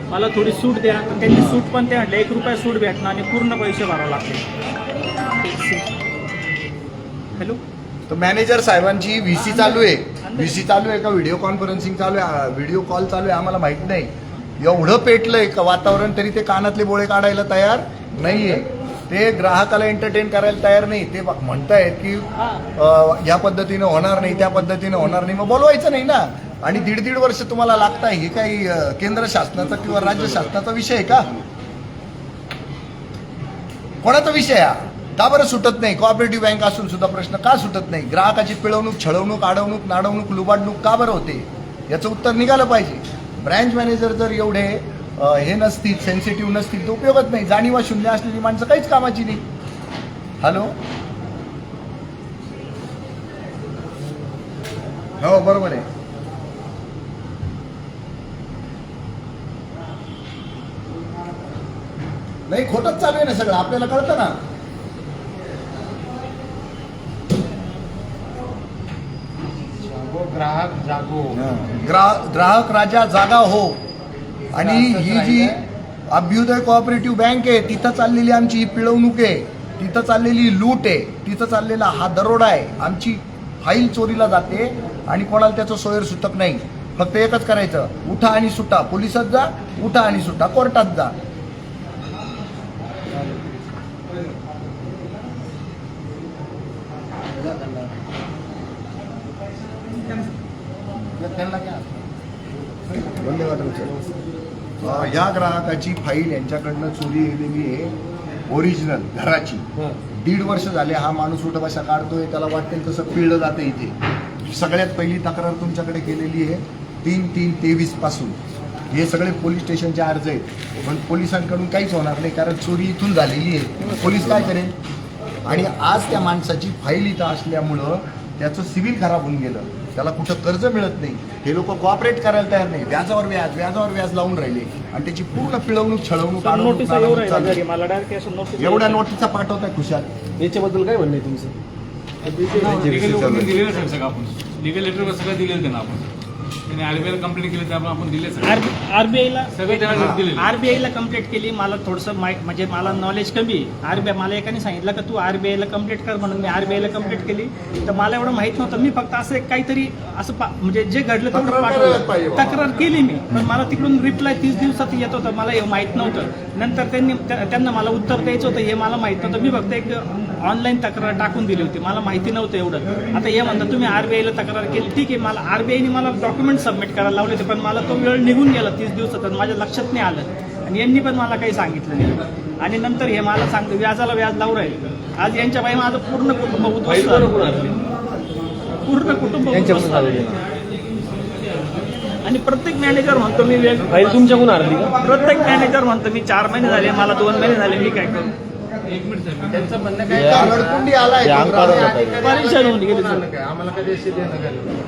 मला थोडी सूट द्या, तर त्यांनी सूट पण ते म्हटलं 1 रुपया सूट भेटणार आणि पूर्ण पैसे भरावे लागते. हॅलो, तर मॅनेजर साहेबांची व्हीसी चालू आहे. व्हीसी चालू आहे का व्हिडिओ कॉन्फरन्सिंग चालू आहे, व्हिडिओ कॉल चालू आहे आम्हाला माहित नाही. एवढं पेटलंय का वातावरण तरी ते कानातले बोळे काढायला तयार नाहीये. ते ग्राहकाला एंटरटेन करायला तयार नाही. ते म्हणतायत की ह्या पद्धतीनं होणार नाही, त्या पद्धतीनं होणार नाही. मग बोलवायचं नाही ना. आणि 1.5 वर्ष तुम्हाला लागताय, हे काही केंद्र शासनाचा किंवा राज्य शासनाचा विषय आहे का? कोणाचा विषय आहे? का बरं सुटत नाही? कोऑपरेटिव्ह बँक असून सुद्धा प्रश्न का सुटत नाही? ग्राहकाची पिळवणूक, छळवणूक, अडवणूक, नाडवणूक, लुबाडणूक का बरं होते? याचं उत्तर निघालं पाहिजे. ब्रँच मॅनेजर जर एवढे हे नसतील, सेन्सिटिव्ह नसतील तर उपयोगच नाही. जाणीवा शून्य असलेली माणसं काहीच कामाची नाही. हॅलो, हो बरोबर आहे. नाही, खोटंच चालू आहे ना सगळं, आपल्याला कळतं ना. ग्राहक जागो, ग्राहक राजा जागा हो. आणि ही जी अभ्युदय कोऑपरेटिव्ह बँक आहे तिथं चाललेली आमची ही पिळवणूक आहे, तिथं चाललेली लूट आहे, तिथं चाललेला हा दरोडा आहे. आमची फाईल चोरीला जाते आणि कोणाला त्याचं सोयर सुटत नाही. फक्त एकच करायचं, उठा आणि सुटा. पोलिसात जा, उठा आणि सुटा, कोर्टात जा. ह्या ग्राहकाची फाईल यांच्याकडनं चोरी गेलेली आहे ओरिजिनल घराची. 1.5 वर्ष झाले हा माणूस उठ बशा काढतोय, त्याला वाटेल तसं पिळलं जातं इथे. सगळ्यात पहिली तक्रार तुमच्याकडे केलेली आहे 3/3/23 पासून. हे सगळे पोलीस स्टेशनचे अर्ज आहेत, पण पोलिसांकडून काहीच होणार नाही, कारण चोरी इथून झालेली आहे. पोलीस काय करेल? आणि आज त्या माणसाची फाईल इथं असल्यामुळं त्याचं सिव्हिल खराब होऊन गेलं, त्याला कुठं कर्ज मिळत नाही. हे लोक कोऑपरेट करायला तयार नाही, व्याजावर व्याज लावून राहिले आणि त्याची पूर्ण पिळवणूक छळवणूक नोटीस अडवणूक चालू आहे. मला डायरेक्ट नोटीस एवढ्या नोटीसचा पाठवताय खुशाल. याच्याबद्दल काय म्हणणं आहे तुमचं? लिगल ओपिनियन दिलेलं आहे सगळं आपण. लिगल लेटर सगळं दिलेलं त्यांना आपण. त्यांनी आरबीआयला कंप्लेंट केली त्यामुळे आपण दिले आरबीआयला सगळे त्यांना दिलेले. आरबीआयला कंप्लेंट केली. मला थोडंसं म्हणजे मला नॉलेज कमी आहे. आरबीआय मला एकाने सांगितलं का तू आरबीआयला कंप्लेंट कर म्हणून मी आरबीआयला कंप्लेंट केली. तर मला एवढं माहित नव्हतं. मी फक्त असं काहीतरी असं म्हणजे जे घडलं तेवढं तक्रार करायला पाहिजे पाठवलं, बाबा. तक्रार केली मी. पण मला तिकडून रिप्लाय 30 दिवसात येत होतं, मला हे माहित नव्हतं. नंतर त्यांना मला उत्तर द्यायचं होतं, हे मला माहित नव्हतं. मी फक्त एक ऑनलाईन तक्रार टाकून दिली होती, मला माहिती नव्हतं एवढं. आता हे म्हणतात तुम्ही आरबीआयला तक्रार केली, ठीक आहे. मला आरबीआयने मला डॉक्युमेंट सबमिट करायला लावले होते, पण मला तो वेळ निघून गेला 30 दिवसात, माझ्या लक्षात नाही आलं आणि यांनी पण मला काही सांगितलं नाही. आणि नंतर हे मला सांगतं व्याजाला व्याज लावून राहिले. आज यांच्या बाई माझं पूर्ण कुटुंब उद्ध्वस्त झालं. पूर्ण कुटुंब उद्ध्वस्त झालं. आणि प्रत्येक मॅनेजर म्हणतो मी फाईल तुमच्याकडून हरली का? प्रत्येक मॅनेजर म्हणतो मी 4 महिने झाले, मला 2 महिने झाले, मी काय करू? एक मिनिट साहेब. त्यांचं म्हणणं काय लडकुंडी आलाय या तो अंकावर ग्राहक. होता. परेशान होऊन गेले. आम्हाला कधी अशी देणं घालून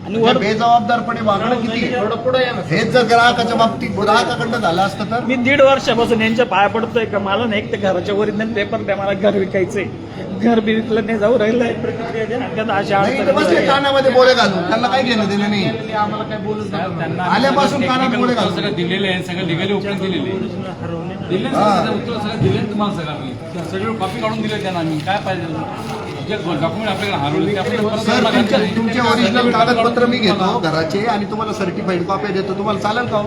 आणि वर बेजबाबदारपणे वागणं किती? थोडं पुढे या ना. हेच जर ग्राहकाच्या बाबतीत ग्राहकाकडनं झालं असतं तर मी 1.5 वर्षापासून यांच्या पाया पडतोय का मला नाही एक ते घराच्या ओरिजिनल पेपर द्या, मला घर विकायचंय. घर बी विकलं नाही, जाऊ राहिलंय. प्रतिक्रिया द्या. त्यांना अशा नाही, ते अडचणी बसले आहेत. कानामध्ये बोले घालून, त्यांना काही घेणं देणं नाही. आम्हाला काय बोलूच नका. आल्यापासून कानात बोले घालून. सगळं दिलेलं आहे, सगळं लिगली ओपन दिलेले दिले उत्तर सगळं दिले तुम्हाला सगळं आम्ही सगळं कॉपी काढून दिले त्यांना आम्ही. काय पाहिजे जे डॉक्युमेंट आपल्याकडे हरवले ते आपल्याला परत सर, मागायचे नाही. तुमचे ओरिजिनल कागदपत्र मी घेतो घराचे आणि तुम्हाला सर्टिफाईड कॉपी देतो. तुम्हाला चालेल का हो?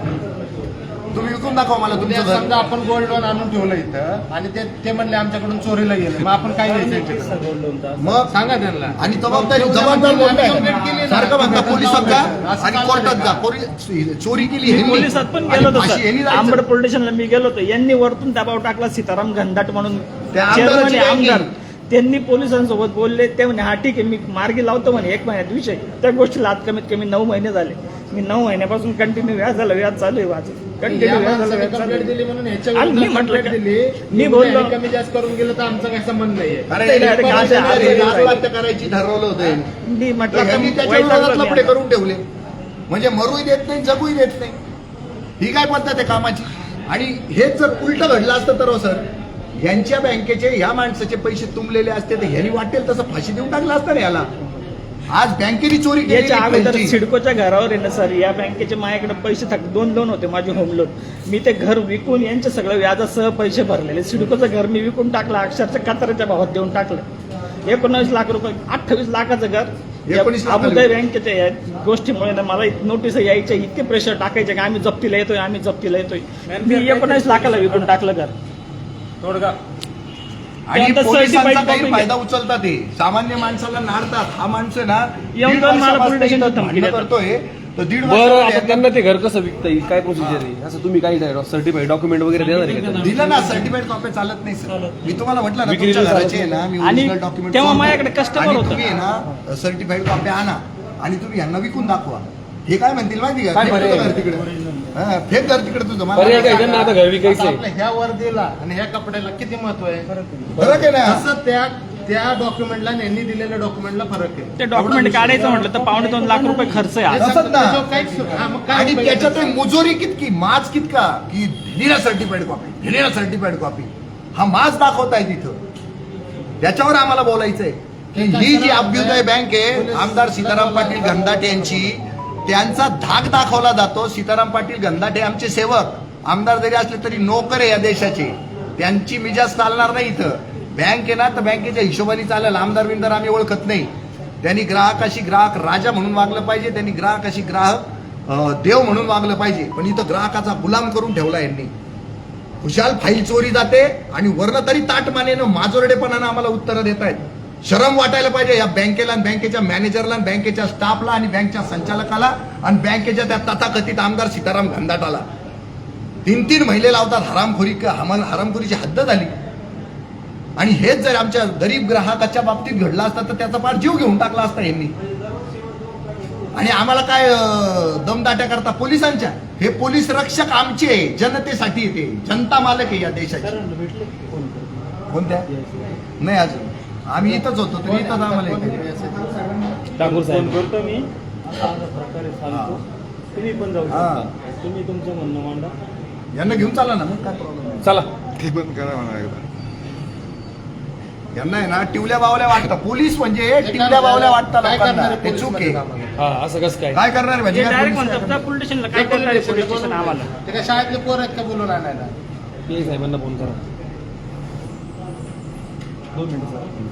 तुम्ही विकून दाखवा मला उद्या तुमचं घर. समजा आपण गोल्ड लोन आणून ठेवलं इथं आणि ते म्हणले आमच्याकडून चोरीला गेलं, मग आपण काय द्यायचं? मग सांगा त्यांना. आणि जबाबदार कोण आहे? सारखं म्हणता पोलिसात जा आणि कोर्टात जा. चोरी केली ह्यांनी. पोलिसात पण आणि गेलो होतो फाशी ह्यांनी सर. जायचं. आंबड पोलीस स्टेशनला मी गेलो होतो. यांनी वरतून दबाव टाकला. सीताराम घनदाट म्हणून त्या आमदाराची चेअरमन आहे, बँक आमदार. आहे. त्यांनी पोलिसांसोबत बोलले. ते म्हणे हा ठीक आहे मी मार्गी लावतो म्हणे 1 महिन्यात विषय. त्या गोष्टीला आज कमीत कमी 9 महिने झाले. मी 9 महिन्यापासून कंटिन्यू व्याज चालू आहे माझं. कंटिन्यू या व्याज माणसाने चालू कंप्लेंट आहे. दिली म्हणून ह्याच्या आणि मी विरुद्ध म्हटलं कंप्लेंट का- दिली. मी बोललो. ह्यांनी कमी जास्त करून गेलं तर आमचा काही संबंध नाहीये. अरे, ते direct हे आमच्या आधी आधी आत्महत्या करायची ठरवलं होतं यांनी. मी म्हटलं यांनी का त्याच्या वैतागलो विरोधात मी लफडे आता. करून ठेवले. म्हणजे मरूही देत नाही, जगूही देत नाही. ही काय पद्धत आहे कामाची? आणि हेच जर उलट घडलं असतं तर हो सर, यांच्या बँकेचे ह्या माणसाचे पैसे तुंबलेले असते तर ह्यांनी वाटेल तसं फाशी देऊन टाकलं असतं ना याला. आज बँकेने चोरी केली. याच्या अगोदर सिडकोच्या घरावर आहे ना सर, या बँकेचे माझ्याकडे पैसे 2 लोन होते माझे होम लोन. मी ते घर विकून यांचे सगळं व्याजासह पैसे भरलेले. सिडकोचं घर मी विकून टाकलं, अक्षरशः कचऱ्याच्या भावात देऊन टाकलं. 19 लाख रुपये, 28 लाखाचं घर. 19 लाख अबुधाबी बँकेच्या या गोष्टीमुळे ना मला नोटीस यायच्या, इतके प्रेशर टाकायचे का आम्ही जप्तीला येतोय, आम्ही जप्तीला येतोय. मी 19 लाखाला विकून टाकलं घर. आणि त्यानंतर पोलिसांचा certified काही copy फायदा उचलतात. ते सामान्य माणसाला नाडतात. हा माणूस आहे ना येऊन 1.5 जाऊन मला वर्षापासून police station इथं ला धमकी भांडणं देतात. करतोय. तर 1.5 बरं, आता वर्षामध्ये त्यांना ते घर कसं विकता येईल? काय प्रोसिजर आहे? असं तुम्ही काही सर्टिफाईड डॉक्युमेंट वगैरे देणार आहे का त्यांना? दिलं ना सर्टिफाईड कॉपी चालत नाही सर. मी तुम्हाला म्हटलं ना विक्रीला तुमच्या चालत घराचे आहे ना मी आणि ओरिजिनल डॉक्युमेंट तेव्हा माझ्याकडे customer होतं. तुम्ही आहे ना सर्टिफाईड कॉपी आणा आणि तुम्ही यांना विकून दाखवा. हे काय म्हणतील माहिती का? काय फेक पर्याय? तुझं घर तिकडे. हा, फेक घर तिकडे तुझं. मला पर्याय काय? त्यांना आता घर विकायचंय. आपल्या ह्या वर्दीला आणि ह्या कपड्याला किती महत्व आहे? फरक आहे ना. तसं त्या डॉक्युमेंटला आणि यांनी दिलेल्या डॉक्युमेंटला फरक आहे. ते डॉक्युमेंट काढायचं म्हटलं तर 2.5 लाख रुपये खर्च आहे आज. असंच ना. त्याच्यावर काहीच- हा, मग काय आणि उपयोग त्याच्यात आहे? मुजोरी कितकी, माज कितका की दिला सर्टिफाईड कॉपी, दिलेला सर्टिफाईड कॉपी. हा माज दाखवताय तिथं. त्याच्यावर आम्हाला बोलायचंय की ही जी अभ्युदय बँक आहे आमदार सीताराम पाटील घनदाटे यांची, त्यांचा धाक दाखवला जातो. सीताराम पाटील घनदाटे आमचे सेवक, आमदार जरी असले तरी नोकर आहे या देशाचे. त्यांची मिजाज चालणार नाही इथं. बँक आहे ना तर बँकेच्या हिशोबाने चालेल. आमदार बिमदार आम्ही ओळखत नाही. त्यांनी ग्राहकाशी ग्राहक राजा म्हणून वागलं पाहिजे. त्यांनी ग्राहकाशी ग्राहक देव म्हणून वागलं पाहिजे. पण इथं ग्राहकाचा गुलाम करून ठेवला यांनी. खुशाल फाईल चोरी जाते आणि वरनं तरी ताटमानेनं माजोरडेपणानं आम्हाला उत्तरं देत आहेत. शरम वाटायला पाहिजे या बँकेला, बँकेच्या मॅनेजरला, बँकेच्या स्टाफला आणि बँकच्या संचालकाला आणि बँकेच्या त्या तथाकथित आमदार सीताराम घनदाटाला. 3 महिने लावतात. हरामखोरीची हद्द झाली. आणि हेच जर आमच्या गरीब ग्राहकाच्या बाबतीत घडलं असतं तर त्याचा फार जीव घेऊन टाकला असता यांनी. आणि आम्हाला काय दमदाट्या करता पोलिसांच्या? हे पोलीस रक्षक आमचे आहे, जनतेसाठी येते, जनता मालक आहे या देशाची. कोणत्या? नाही अजून आम्ही इथंच होतो, तर इथंच आम्हाला येते. ठाकूर साहेब करतो मी अशा प्रकारे सांगतो. तुम्ही पण जाऊ हा. शकता. तुम्ही तुमचं म्हणणं मांडा. यांना घेऊन चाला ना, मग काय प्रॉब्लेम नाही. चला यांना आहे ना टिवल्या बावल्या वाटतं. पोलीस म्हणजे टिवल्या बावल्या वाटतात काय लोकांना. करणार ते चूक आहे. हा असं कसं काय काय करणार म्हणजे काय डायरेक्ट पोलीस? म्हणतात पोलीस स्टेशनला काय करणार आहे पोलीस स्टेशन आम्हाला? ते काय शाळेतले पोर आहेत का बोलून आणायला? पी साहेबांना फोन करा. 2 मिनिटं सर.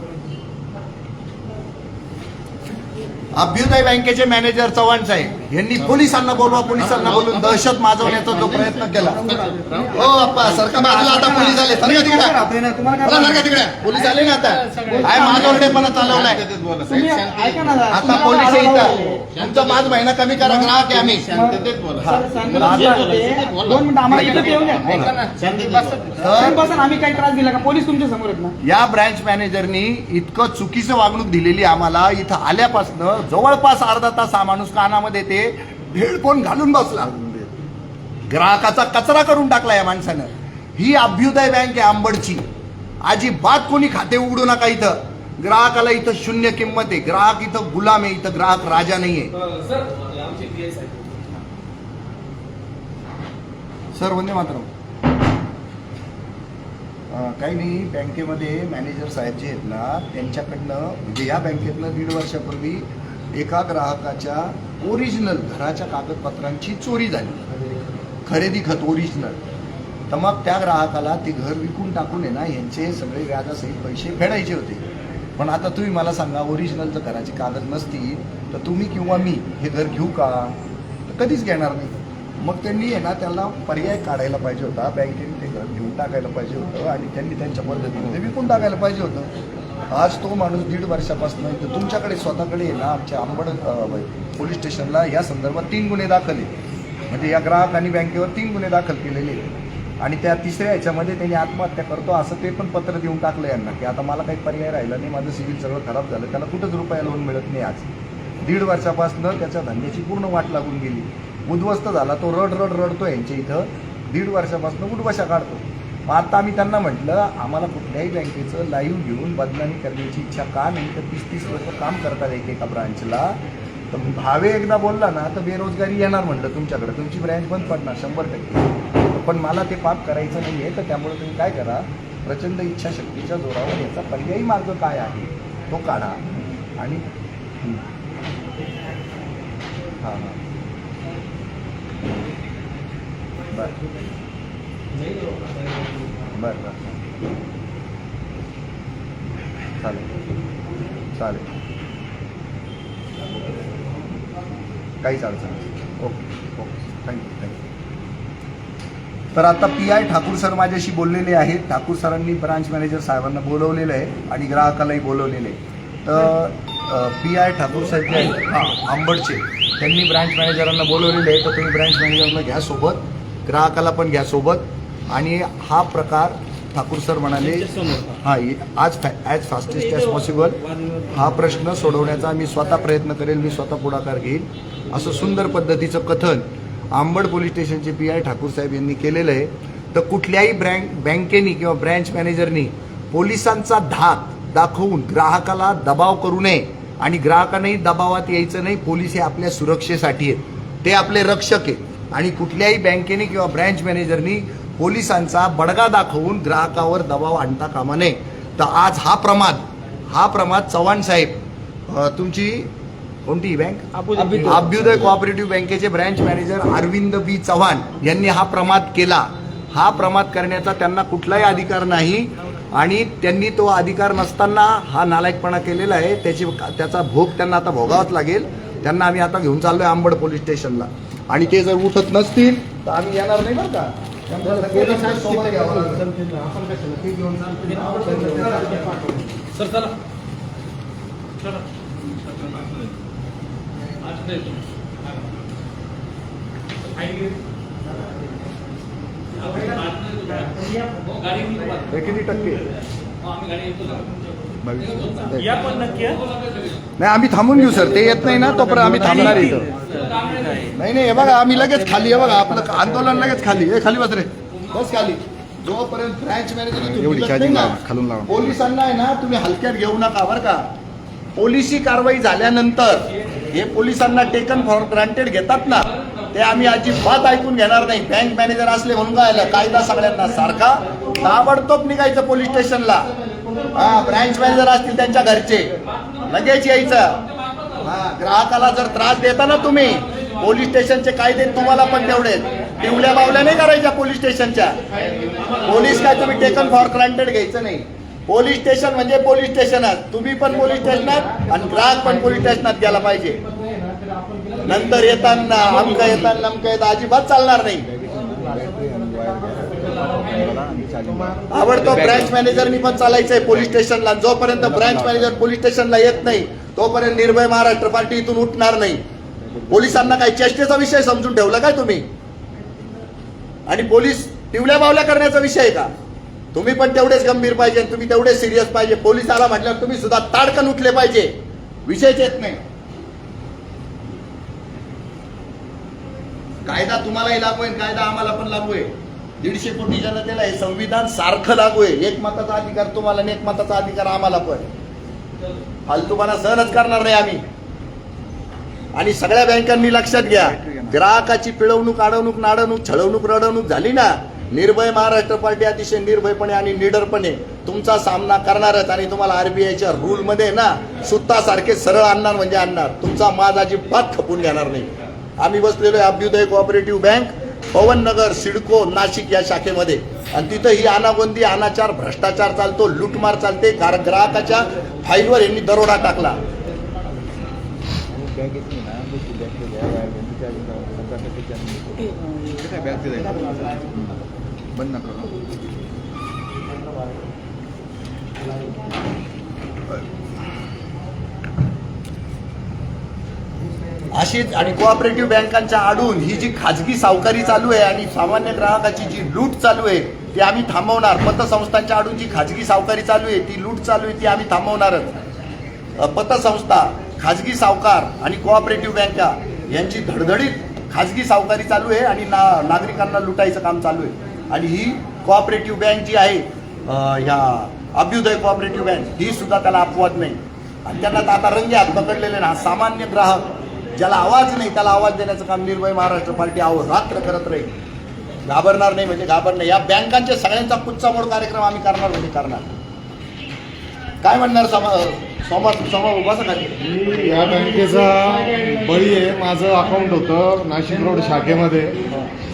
अभ्युदय बँकेचे मॅनेजर चव्हाण साहेब यांनी पोलिसांना बोलून दहशत माजवण्याचा जो प्रयत्न केला. हो अप्पा सरका बाजूला, आता पोलीस आले. सरका तिकडे, सरका तिकडे. पोलीस आले ना आता. काय माजवडेपणा चालवलाय. तुम्ही ऐका ना जरा. आता पोलीस इथं तुमचं 5 महिना कमी करा. ग्राहक आहे आम्ही. सर, सांगत असताना ते 2 मिनिटं आम्हाला इथं येऊ द्या. ऐका ना, तुम्ही बसा ना, आम्ही काही त्रास दिला का? पोलीस तुमच्या समोर आहेत ना. या ब्रँच मॅनेजरनी इतकं चुकीचं वागणूक दिलेली आम्हाला. इथं आल्यापासनं जवळपास अर्धा तास हा माणूस कानामध्ये ते हेडफोन घालून बसला. ग्राहकाचा कचरा करून टाकला या माणसानं. ही अभ्युदय बँक आहे आंबडची. अजिबात कोणी खाते उघडू नका इथं. ग्राहकाला इथं शून्य किंमत आहे. ग्राहक इथं गुलाम आहे, इथं ग्राहक राजा नाहीये. सर आमचे पी साहेब सर वंदे मातरम. काही नाही, बँकेमध्ये मॅनेजर साहेब जे आहेत ना त्यांच्याकडनं म्हणजे या बँकेतनं 1.5 वर्षापूर्वी एका ग्राहकाच्या ओरिजिनल घराच्या कागदपत्रांची चोरी झाली. खरेदी खत ओरिजिनल. तर मग त्या ग्राहकाला ते घर विकून टाकून आहे ना यांचे सगळे व्याजासहित पैसे फेडायचे होते. पण आता तुम्ही मला सांगा, ओरिजिनल जर घराची कागद नसतील तर तुम्ही किंवा मी हे घर घेऊ का? तर कधीच घेणार नाही. मग त्यांनी आहे ना त्याला पर्याय काढायला पाहिजे होता. बँकेने ते घर घेऊन टाकायला पाहिजे होतं आणि त्यांनी त्यांच्या पद्धतीने ते विकून टाकायला पाहिजे होतं. आज तो माणूस 1.5 वर्षापासून इथं तुमच्याकडे स्वतःकडे आहे ना आमच्या आंबड पोलीस स्टेशनला या संदर्भात 3 गुन्हे दाखल आहे. म्हणजे या ग्राहकांनी बँकेवर 3 गुन्हे दाखल केलेले आहेत. आणि त्या तिसऱ्या ह्याच्यामध्ये त्यांनी आत्महत्या करतो असं ते पण पत्र देऊन टाकलं यांना की आता मला काही पर्याय राहिला नाही, माझं सिव्हिल सगळं खराब झालं. त्याला कुठंच रुपया लोन मिळत नाही. आज 1.5 वर्षापासून त्याच्या धंद्याची पूर्ण वाट लागून गेली. उद्ध्वस्त झाला तो. रडतो यांच्या इथं 1.5 वर्षापासून उठबशा काढतो. मग आता आम्ही त्यांना म्हटलं आम्हाला कुठल्याही बँकेचं लाईव्ह घेऊन बदनामी करण्याची इच्छा का नाही. तर 30-30 वर्ष काम करतात एका ब्रांचला. तर भावे एकदा बोलला ना तर बेरोजगारी येणार म्हटलं तुमच्याकडे, तुमची ब्रँच बंद पडणार 100%. पण मला ते पाप करायचं नाही आहे. तर त्यामुळे तुम्ही काय करा, प्रचंड इच्छाशक्तीच्या जोरावर याचा पर्यायी मार्ग काय आहे तो काढा. आणि हां हां बरं चालेल चालेल, काहीच अडचण नाही. Okay thank you. तर आता PI ठाकूर सर माझ्याशी बोललेले आहेत. ठाकूर सरांनी ब्रांच मॅनेजर साहेबांना बोलवलेलं आहे आणि ग्राहकालाही बोलवलेलं आहे. तर PI ठाकूर साहेब जे आहेत आंबडचे, त्यांनी ब्रांच मॅनेजरांना बोलवलेलं आहे. तर तुम्ही ब्रांच मॅनेजरला घ्या सोबत, ग्राहकाला पण घ्या सोबत. आणि हा प्रकार ठाकूर सर म्हणाले आज ॲज फास्टेस्ट ॲज पॉसिबल हा प्रश्न सोडवण्याचा मी स्वतः प्रयत्न करेल, मी स्वतः पुढाकार घेईल, असं सुंदर पद्धतीचं कथन आंबड पोलीस स्टेशनचे PI ठाकूर साहेब यांनी केलेलं आहे. तर कुठल्याही बँकेनी किंवा ब्रँच मॅनेजरनी पोलिसांचा धाक दाखवून ग्राहकाला दबाव करू नये आणि ग्राहकांनाही दबावात यायचं नाही. पोलीस हे आपल्या सुरक्षेसाठी आहेत, ते आपले रक्षक आहेत. आणि कुठल्याही बँकेने किंवा ब्रँच मॅनेजरनी पोलिसांचा बडगा दाखवून ग्राहकावर दबाव आणता कामा नये. तर आज हा प्रमाद चव्हाण साहेब, तुमची कोणती बँक? अभ्युदय कोऑपरेटिव्ह बँकेचे branch manager Arvind B Chavan यांनी हा प्रमाद केला. हा प्रमाद करण्याचा त्यांना कुठलाही अधिकार नाही आणि त्यांनी तो अधिकार नसताना हा नालायकपणा केलेला आहे. त्याचा भोग त्यांना आता भोगावाच लागेल. त्यांना आम्ही आता घेऊन चाललोय आंबड पोलीस स्टेशनला. आणि ते जर उठत नसतील तर आम्ही येणार नाही बरं का. सर चला किती टक्के आम्ही गाडी येतो ना. या पण नक्की हा? नाही आम्ही थांबून घेऊ सर, ते येत नाही ना तोपर्यंत आम्ही थांबणार इथं. नाही नाही, हे बघा आम्ही लगेच खाली, हे बघा आपलं आंदोलन लगेच खाली, हे खाली बस रे, बस खाली. जोपर्यंत ब्रँच मॅनेजर पोलिसांना आहे ना तुम्ही हलक्यात घेऊ नका बरं का. पोलिसी कारवाई झाल्यानंतर हे पोलिसांना टेकन फॉर ग्रांटेड घेतात ना, ते आम्ही अजिबात ऐकून घेणार नाही. बँक मॅनेजर असले म्हणून काय कायदा सगळ्यांना सारखा, ताबडतोब निघायचं पोलीस स्टेशनला. हा, ब्रँच मॅनेजर असतील त्यांच्या घरचे लगेच यायचं. हा, ग्राहकाला जर त्रास देता ना तुम्ही, पोलीस स्टेशनचे कायदे तुम्हाला पण तेवढेच. टिवल्या बावल्या नाही करायच्या पोलीस स्टेशनच्या. पोलीस काय तुम्ही टेकन फॉर ग्रांटेड घ्यायचं नाही. पोलीस स्टेशन म्हणजे पोलीस स्टेशनात, तुम्ही पण पोलीस स्टेशनात आणि ग्राहक पण पोलीस स्टेशनात गेला पाहिजे. नंतर येताना अमका येताना नमका येता अजिबात चालणार नाही. आवडतो ब्रँच मॅनेजरनी पण चालायचंय पोलीस स्टेशनला. जोपर्यंत ब्रँच मॅनेजर पोलीस स्टेशनला येत नाही तोपर्यंत निर्भय महाराष्ट्र पार्टी इथून उठणार नाही. पोलिसांना काय चेष्टेचा विषय समजून ठेवला काय तुम्ही? आणि पोलीस टिवल्या बावल्या करण्याचा विषय आहे का? तुम्ही पण तेवढेच गंभीर पाहिजे, तुम्ही तेवढेच सिरियस पाहिजे. पोलीस आला म्हटल्यावर तुम्ही सुद्धा ताडकन उठले पाहिजे. विषयच येत नाही. कायदा तुम्हालाही लागू आहे, कायदा आम्हाला पण लागू आहे. 150 कोटी जनतेला हे संविधान सारखं लागू आहे. एकमताचा अधिकार तुम्हाला आणि एकमताचा अधिकार आम्हाला पण. फालतूपणा सहनच करणार नाही आम्ही. आणि सगळ्या बँकांनी लक्षात घ्या, ग्राहकाची पिळवणूक, अडवणूक, नाडवणूक, छळवणूक, रडवणूक झाली ना, निर्भय महाराष्ट्र पार्टी अतिशय निर्भयपणे आणि निडरपणे तुमचा सामना करणारच. आणि तुम्हाला आरबीआयच्या रूल मध्ये ना सुत्तासारखे सरळ आणणार म्हणजे आणणार. तुमचा माज अजिबात खपून घेणार नाही. आम्ही बसलेलो आहे अभ्युदय कोऑपरेटिव्ह बँक, पवननगर, सिडको, नाशिक या शाखेमध्ये. आणि तिथं ही अनागोंदी, अनाचार, भ्रष्टाचार चालतो, लूटमार चालते. ग्राहकाच्या फाईलवर यांनी दरोडा टाकला. बंद नका. अशीच आणि कोऑपरेटिव्ह बँकांच्या आडून ही जी खाजगी सावकारी चालू आहे आणि सामान्य ग्राहकाची जी लूट चालू आहे ती आम्ही थांबवणार. पतसंस्थांच्या आडून जी खाजगी सावकारी चालू आहे, ती लूट चालू आहे, ती आम्ही थांबवणारच. पतसंस्था, खाजगी सावकार आणि कोऑपरेटिव्ह बँका यांची धडधडीत खाजगी सावकारी चालू आहे आणि नागरिकांना लुटायचं काम चालू आहे. आणि ही कोऑपरेटिव्ह बँक जी आहे, ह्या अभ्युदय कोऑपरेटिव्ह बँक, ही सुद्धा त्याला अपवाद नाही. आणि त्यांना आता रंगे हात पकडलेले ना. सामान्य ग्राहक ज्याला आवाज नाही त्याला आवाज देण्याचं काम निर्भय महाराष्ट्र पार्टी रात्र करत राहील. घाबरणार नाही म्हणजे घाबरणार नाही. या बँकांच्या सगळ्यांचा कुच्चामोड कार्यक्रम आम्ही करणार म्हणजे करणार. काय म्हणणार समोर उभासा खाली? मी या बँकेचा बळी आहे. माझं अकाउंट होतं नाशिक रोड शाखेमध्ये.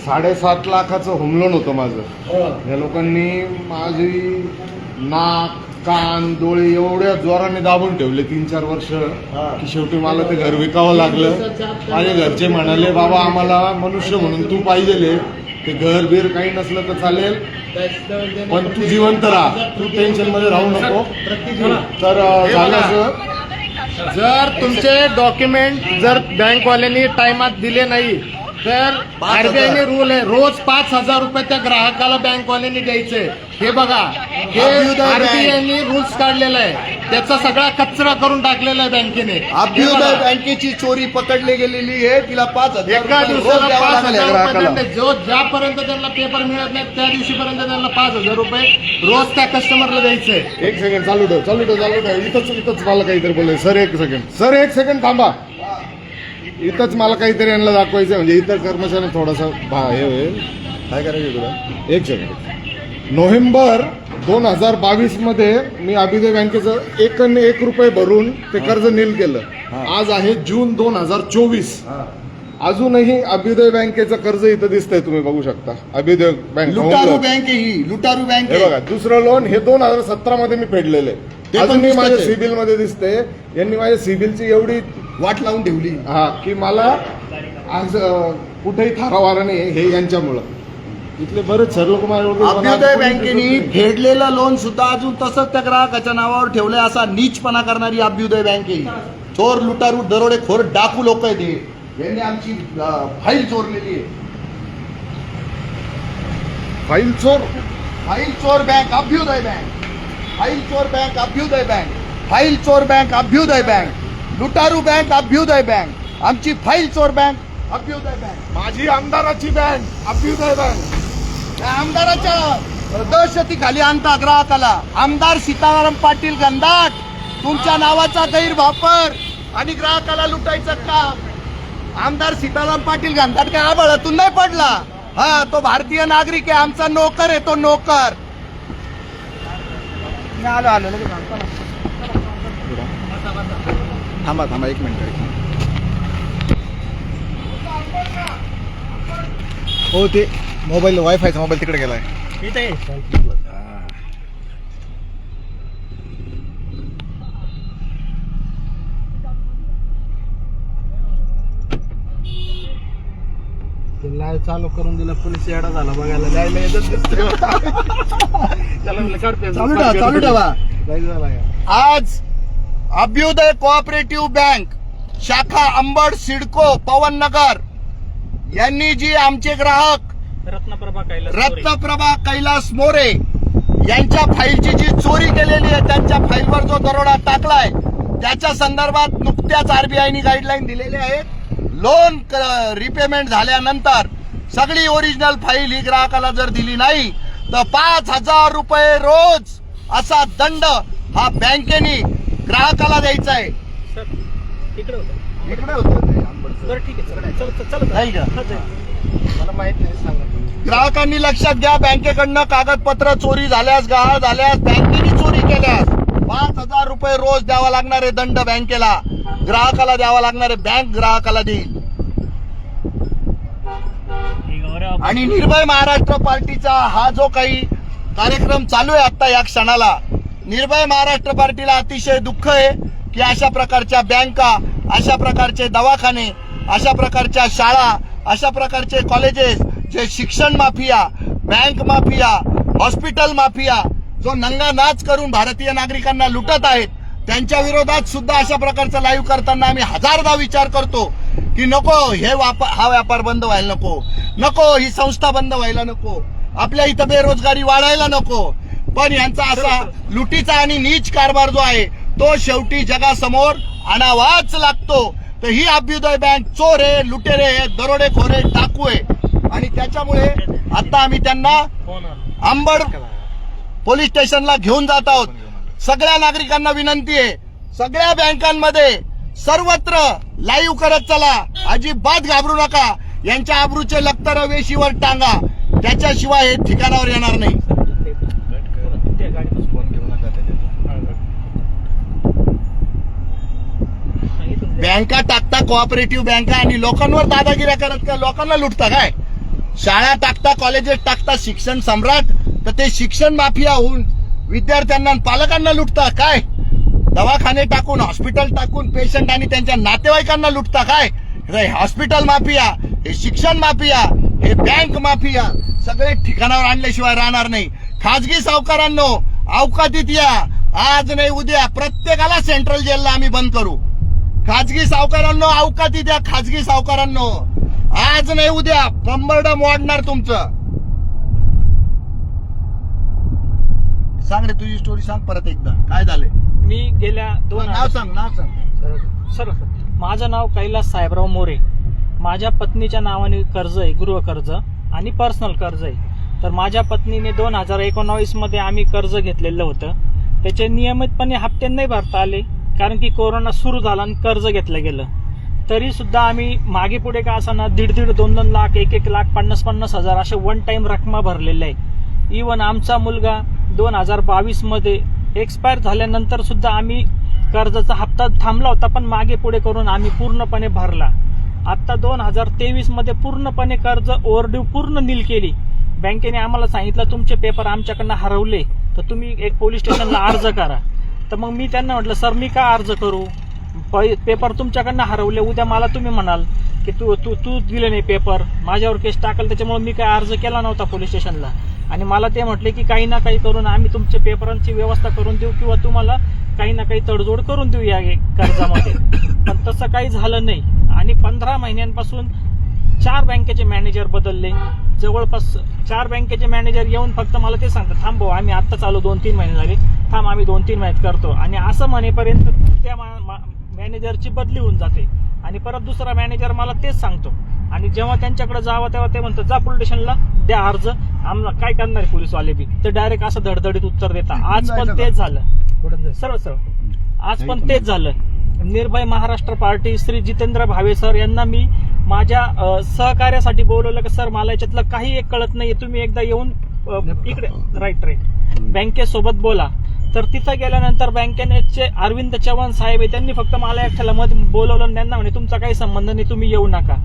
7.5 लाखाचं होम लोन होतं माझं. या लोकांनी माझी नाक, कान, डोळे एवढ्या जोराने दाबून ठेवले 3-4 वर्ष की शेवटी मला ते घर विकावं लागलं. माझे घरचे म्हणाले, बाबा आम्हाला मनुष्य म्हणून तू पाहिजे, ते घर बीर काही नसलं तर चालेल पण तू जिवंत राहा, तू टेन्शन मध्ये राहू नको. तर झालं, जर तुमचे डॉक्युमेंट जर बँकवाल्यांनी टाइमात दिले नाही तर आरबीआयने रूल आहे, रोज 5,000 रुपये त्या ग्राहकाला बँकवाल्यांनी द्यायचे. हे बघा, हे आरबीआयने रूल्स काढलेला आहे. त्याचा सगळा कचरा करून टाकलेला आहे बँकेने. अभ्युदय बँकेची चोरी पकडली गेलेली आहे. तिला 5,000 एका दिवसाला 5,000 रुपये. जो ज्यापर्यंत त्यांना पेपर मिळत नाही त्या दिवशीपर्यंत त्यांना 5,000 रुपये रोज त्या कस्टमरला द्यायचे. एक सेकंड चालू ठेव. इथंच मला काहीतरी बोलायचं. सर एक सेकंड थांबा. इथंच मला काहीतरी यांना दाखवायचं म्हणजे इतर कर्मचाऱ्यांना थोडासा हे होईल. काय करायचं तुला? एक सेकंड. नोव्हेंबर 2022 मध्ये मी अभ्युदय बँकेचं 1 रुपये भरून ते कर्ज नील केलं. आज आहे जून 2024. अजूनही अभ्युदय बँकेचं कर्ज इथं दिसतंय, तुम्ही बघू शकता. अभ्युदय बँक लुटारू बँक ही लुटारू बँक हे बघा. दुसरं लोन हे 2017 मध्ये मी फेडलेलं आहे. अजूनही माझ्या सिबिल मध्ये दिसते. यांनी माझ्या सिबिलची एवढी वाट लावून ठेवली की मला आज कुठेही थारावारा नाही. हे यांच्यामुळं इथले बरेच सर लोक अभ्युदय बँकेने फेडलेलं लोन सुद्धा अजून तसंच त्या ग्राहकाच्या नावावर ठेवलंय. असा नीचपणा करणारी अभ्युदय बँक ही. चोर, लुटारू, दरोडेखोर, डाकू लोक आहेत हे. यांनी आमची फाईल चोरलेली आहे. फाईल चोर बँक अभ्युदय बँक. फाईल चोर बँक अभ्युदय बँक, फाईल चोर बँक अभ्युदय बँक, लुटारू बँक अभ्युदय बँक, आमची फाईल चोर बँक अभ्युदय बँक, माझी आमदाराची बँक अभ्युदय बँक. त्या आमदाराच्या दहशतीखाली आणता ग्राहकाला. आमदार सीताराम पाटील गंधाट, तुमच्या नावाचा गैरवापर आणि ग्राहकाला लुटायचं काम. आमदार सीताराम पाटील गंधाट काय आबळातून नाही पडला. हा, तो भारतीय नागरिक आहे, आमचा नोकर आहे, तो नोकर. आलो थांबा एक मिनिट. हो, ते मोबाईल वायफायचा मोबाईल तिकडे गेलाय. इथे लाईव्ह चालू करून दिलं, पोलीस येडा झाला बघायला. लाईव्ह चालू ठेवा. झाला. आज अभ्युदय कोऑपरेटिव्ह बँक शाखा अंबड सिडको पवननगर यांनी जी आमचे ग्राहक रत्नप्रभा कैलास मोरे यांच्या फाईलची जी चोरी केलेली आहे, त्यांच्या फाईलवर जो दरोडा टाकलाय, त्याच्या संदर्भात नुकत्याच आरबीआयनी गाईडलाईन दिलेली आहे. लोन रिपेमेंट झाल्यानंतर सगळी ओरिजिनल फाईल ही ग्राहकाला जर दिली नाही तर 5,000 रुपये रोज असा दंड हा बँकेने ग्राहकाला द्यायचा आहे. इकडे होतं. इकडे होतं ते अंबडचं. बरं ठीक आहे, चल नाही का? मला माहित नाही, सांगा. ग्राहकांनी लक्षात घ्या, बँकेकडनं कागदपत्र चोरी झाल्यास, गहाळ झाल्यास, बँकेने चोरी केल्यास 5,000 रुपये रोज द्यावा लागणारे दंड बँकेला ग्राहकाला द्यावा लागणारे बँक ग्राहकाला देईल. आणि निर्भय महाराष्ट्र पार्टीचा हा जो काही कार्यक्रम चालू आहे आता या क्षणाला, निर्भय महाराष्ट्र पार्टीला अतिशय दुःख आहे की अशा प्रकारच्या बँका, अशा प्रकारचे दवाखाने, अशा प्रकारच्या शाळा, अशा प्रकारचे कॉलेजेस जे शिक्षण mafia, bank mafia, hospital mafia जो नंगा नाच करून भारतीय नागरिकांना लुटत आहेत, त्यांच्या विरोधात सुद्धा अशा प्रकारचा लाईव्ह करताना आम्ही हजारदा विचार करतो की नको हा व्यापार बंद व्हायला नको, ही संस्था बंद व्हायला नको, आपल्या इथं बेरोजगारी वाढायला नको. पण यांचा असा लुटीचा आणि नीच कारभार जो आहे तो शेवटी जगासमोर आणावाच लागतो. तर ही अभ्युदय बँक चोर आहे, लुटेरे आहे, दरोडेखोर आहे, डाकू आहे. आणि त्याच्यामुळे आता आम्ही त्यांना अंबड पोलीस स्टेशनला घेऊन जात आहोत. सगळ्या नागरिकांना विनंती आहे, सगळ्या बँकांमध्ये सर्वत्र लाईव्ह करत चला, अजिबात घाबरू नका. यांच्या आबरूचे लक्तर वेशीवर टांगा, त्याच्याशिवाय हे ठिकाणावर येणार नाही. बँका टाकता कोऑपरेटिव्ह बँका आणि लोकांवर दादागिऱ्या करत काय, लोकांना लुटता काय. शाळा टाकता, कॉलेजेस टाकता, शिक्षण सम्राट, तर ते शिक्षण माफिया होऊन विद्यार्थ्यांना पालकांना लुटता काय. दवाखाने टाकून, हॉस्पिटल टाकून पेशंट आणि त्यांच्या नातेवाईकांना लुटता काय. हे हॉस्पिटल माफिया, हे शिक्षण माफिया, हे बँक माफिया सगळे ठिकाणावर आणल्याशिवाय राहणार नाही. खाजगी सावकारांनो, अवकातीत या. आज नाही उद्या प्रत्येकाला सेंट्रल जेलला आम्ही बंद करू. खाजगी सावकारांनो, अवकातीत या. खाजगी सावकारांनो, आज नाही उद्या कंबरड मोडणार तुमचं. सांग रे, तुझी स्टोरी सांग परत एकदा, काय झालंय. मी गेल्या नाव सांग. सर, माझं नाव कैलास साहेबराव मोरे. माझ्या पत्नीच्या नावाने कर्ज आहे, गृहकर्ज आणि पर्सनल कर्ज आहे. तर माझ्या पत्नीने 2019 मध्ये आम्ही कर्ज घेतलेलं होतं. त्याचे नियमितपणे हप्ते नाही भरता आले, कारण की कोरोना सुरू झाला आणि कर्ज घेतलं गेलं. तरी सुद्धा आम्ही मागे पुढे का असताना 1.5 2 लाख, 1 लाख, 50 हजार असे वन टाइम रकमा भरलेल्या आहे. इव्हन आमचा मुलगा 2022 मध्ये एक्सपायर झाल्यानंतर सुद्धा आम्ही कर्जाचा हप्ता थांबला होता, पण मागे पुढे करून आम्ही पूर्णपणे भरला. आता 2023 मध्ये पूर्णपणे कर्ज ओव्हरड्यू पूर्ण नील केली. बँकेने आम्हाला सांगितलं तुमचे पेपर आमच्याकडनं हरवले, तर तुम्ही एक पोलीस स्टेशनला अर्ज करा. तर मग मी त्यांना म्हटलं, सर मी का अर्ज करू, पेपर तुमच्याकडनं हरवले, उद्या मला तुम्ही म्हणाल की तू दिले नाही पेपर, माझ्यावर केस टाकल. त्याच्यामुळे मी काय अर्ज केला नव्हता पोलीस स्टेशनला. आणि मला ते म्हटले की काही ना काही करून आम्ही तुमच्या पेपरांची व्यवस्था करून देऊ किंवा तुम्हाला काही ना काही तडजोड करून देऊ या कर्जामध्ये. पण तसं काही झालं नाही. आणि 15 महिन्यांपासून 4 बँकेचे मॅनेजर बदलले. जवळपास 4 बँकेचे मॅनेजर येऊन फक्त मला ते सांगतात, थांबव, आम्ही आत्ताच आलो, 2-3 महिने झाले, काम आम्ही 2-3 महिन्यात करतो आणि असं म्हणेपर्यंत त्या मॅनेजरची बदली होऊन जाते आणि परत दुसरा मॅनेजर मला तेच सांगतो आणि जेव्हा त्यांच्याकडे जावं तेव्हा ते म्हणतात जा पोलीस स्टेशनला द्या अर्ज, आम्हाला काय करणार पोलीसवाले बी, तर डायरेक्ट असं धडधडीत उत्तर देतात. आज पण तेच झालं, सरळ आज पण तेच झालं. निर्भय महाराष्ट्र पार्टी श्री जितेंद्र भावे सर यांना मी माझ्या सहकार्यासाठी बोलवलं की सर मला याच्यातलं काही एक कळत नाहीये, तुम्ही एकदा येऊन इकडे राईट बँकेसोबत बोला. तर तिथं गेल्यानंतर बँकेचे अरविंद चव्हाण साहेब आहे, त्यांनी फक्त मला एकट्याला बोलवलं आणि त्यांना म्हणे तुमचा काही संबंध नाही, तुम्ही येऊ नका.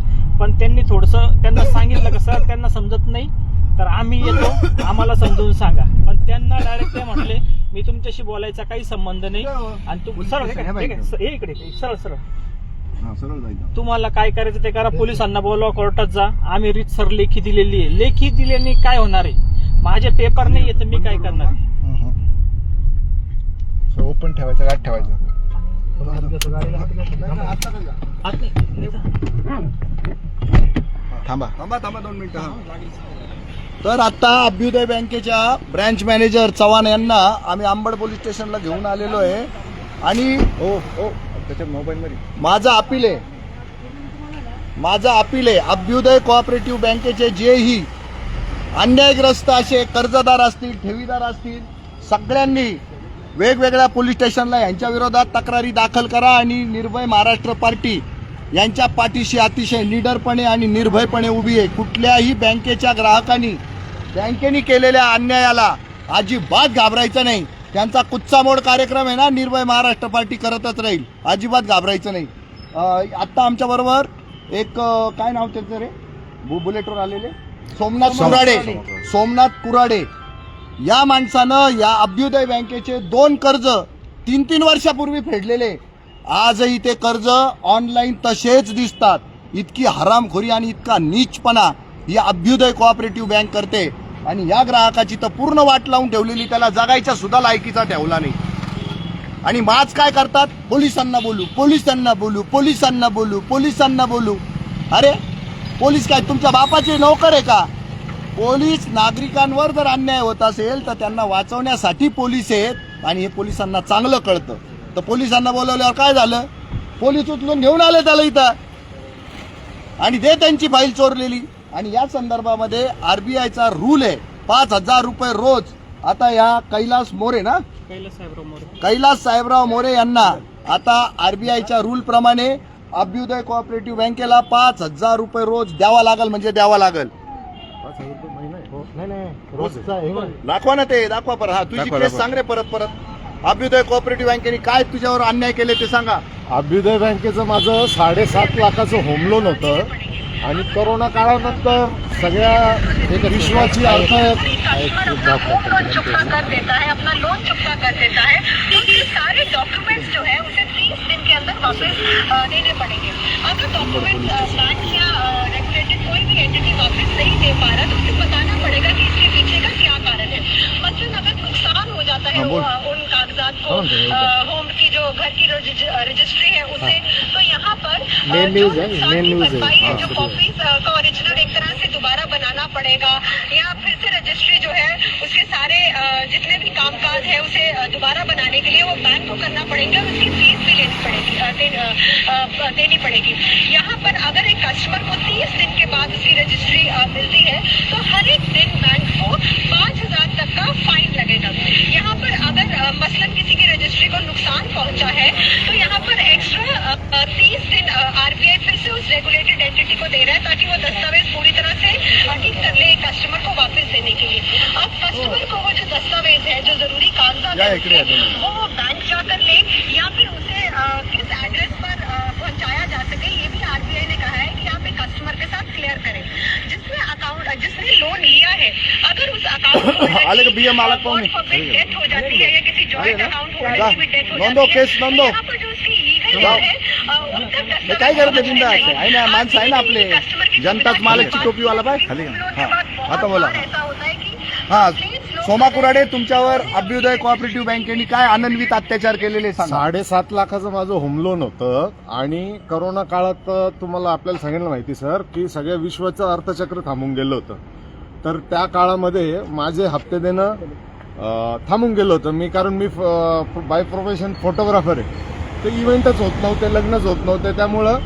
पण त्यांनी थोडंसं त्यांना सांगितलं का सर त्यांना समजत नाही तर आम्ही येतो, आम्हाला समजून सांगा. पण त्यांना डायरेक्ट ते म्हटले मी तुमच्याशी बोलायचा काही संबंध नाही आणि तू सरळ इकडे सरळ तुम्हाला काय करायचं ते करा, पोलिसांना बोलवा, कोर्टात जा. आम्ही रीतसर लेखी दिलेली आहे, लेखी दिल्याने काय होणार आहे, माझे पेपर नाही येत मी काय करणार. ओपन ठेवायचं, गाठ ठेवायचं. थांबा 2 मिनिटं. तर आता अभ्युदय बँकेच्या ब्रँच मॅनेजर चव्हाण यांना आम्ही अंबड पोलीस स्टेशनला घेऊन आलेलो आहे आणि त्याच्या मोबाईलमध्ये माझं अपील आहे अभ्युदय कोऑपरेटिव्ह बँकेचे जेही अन्यायग्रस्त असे कर्जदार असतील, ठेवीदार असतील, सगळ्यांनी वेगवेगळ्या पोलीस स्टेशनला यांच्या विरोधात तक्रारी दाखल करा आणि निर्भय महाराष्ट्र पार्टी यांच्या पाठीशी अतिशय निडरपणे आणि निर्भयपणे उभी आहे. कुठल्याही बँकेच्या ग्राहकांनी बँकेने केलेल्या अन्यायाला अजिबात घाबरायचं नाही. त्यांचा कुच्चामोड कार्यक्रम आहे ना, निर्भय महाराष्ट्र पार्टी करतच राहील, अजिबात घाबरायचं नाही. आत्ता आमच्याबरोबर एक काय नाव त्याचं रे बुलेटवर आलेले सोमनाथ कुराडे या माणसानं या अभ्युदय बँकेचे 2 कर्ज 3-3 वर्षापूर्वी फेडलेले, आजही ते कर्ज ऑनलाईन तसेच दिसतात. इतकी हरामखोरी आणि इतका नीचपणा ही अभ्युदय कोऑपरेटिव्ह बँक करते आणि या ग्राहकाची तर पूर्ण वाट लावून ठेवलेली, त्याला जगायच्या सुद्धा लायकीचा ठेवला नाही. आणि माज काय करतात, पोलिसांना बोलू. अरे पोलीस काय तुमच्या बापाचे नोकर आहे का? पोलीस नागरिकांवर जर अन्याय होत असेल तर त्यांना वाचवण्यासाठी पोलीस आहेत आणि हे पोलिसांना चांगलं कळतं. तर पोलिसांना बोलवल्यावर काय झालं, पोलीस उचलून घेऊन आले त्याला इथं आणि ते त्यांची फाईल चोरलेली. आणि या संदर्भामध्ये RBIचा रूल आहे 5,000 रुपये रोज. आता या कैलास साहेबराव मोरे यांना आता RBIच्या रूल प्रमाणे अभ्युदय कोऑपरेटिव्ह बँकेला 5,000 रुपये रोज द्यावा लागेल. म्हणजे द्यावा लागेल. दाखवा ना ते, दाखवा परत. हा तुझी केस सांग रे परत. अभ्युदय कोऑपरेटिव्ह बँकेने काय तुझ्यावर अन्याय केले ते सांगा. अभ्युदय बँकेचं माझं 7.5 लाखाचं होम लोन होतं आणि कोरोना काळानंतर सगळ्या एक विश्वाची अर्थ चुकता कर देता है, अपना लोन चुकता कर देता है, तो उसके सारे डॉक्यूमेंट्स जो है उसे 30 दिन के अंदर वापस देने पड़ेंगे. अगर डॉक्यूमेंट बैंक या रेगुलेटेड कोई भी एंटिटी वापस नहीं दे पा रहा तो उसे बताना पड़ेगा कि इसके पीछे का क्या कारण है. मतलब अगर नुकसान हो जाता है उन कागजात को, होम की जो घर की रजिस्ट्री है उसे, तो यहाँ पर जो नुकसान की भरपाई है, जो कॉपीज का ओरिजिनल एक तरह से दोबारा बनाना पड़ेगा या फिर से रजिस्ट्री जो है उसके सारे जितने भी कामकाज है उसे दोबारा बनाने के लिए वो बैंक को करना पड़ेगा और उसकी फीस भी देनी पड़ेगी. यहाँ पर अगर एक कस्टमर को 30 दिन के बाद उसकी रजिस्ट्री मिलती है तो हर एक दिन बैंक को 5,000 तक का फाइन लगेगा. यहाँ पर अगर मसलन किसी की रजिस्ट्री को नुकसान पहुंचा है तो यहाँ पर एक्स्ट्रा 30 दिन RBI फिर से उस रेगुलेटेड एंटिटी को दे रहा है ताकि वो दस्तावेज पूरी तरह से ठीक कर ले कस्टमर को वापस देने के लिए. अब कस्टमर को वो जो दस्तावेज है, जो जरूरी कागजात वो बैंक जाकर ले या फिर उसे किस एड्रेस पर पहुंचाया जा सके, ये भी RBI ने कहा है कि आप एक कस्टमर के साथ क्लियर करें. जिसने लोन लिया है, अगर उस अकाउंट डेथ हो जाती है या किसी जॉइंट अकाउंट होल्डर की भी डेथ हो जाती है, तो यहाँ पर जो उसकी लीगल है काय करते बिंदास आहे ना, माणसं आहे ना आपले, जनताच मालकची टोपीवाला पाय खाली. आता बोला. ऐसा होता है कि सोमा कुराडे, तुमच्यावर अभ्युदय कोऑपरेटिव्ह बँकेने काय अनन्वित अत्याचार केलेले सांगा. 7.5 लाखाचं माझं होम लोन होतं आणि कोरोना काळात तुम्हाला आपल्याला सांगितलं माहिती सर की सगळ्या विश्वाचं अर्थचक्र थांबून गेलं होतं. तर त्या काळामध्ये माझे हप्ते देणं थांबून गेलो होतो मी, कारण मी बाय प्रोफेशन फोटोग्राफर आहे. ते इव्हेंटच होत नव्हते, लग्नच होत नव्हते, त्यामुळं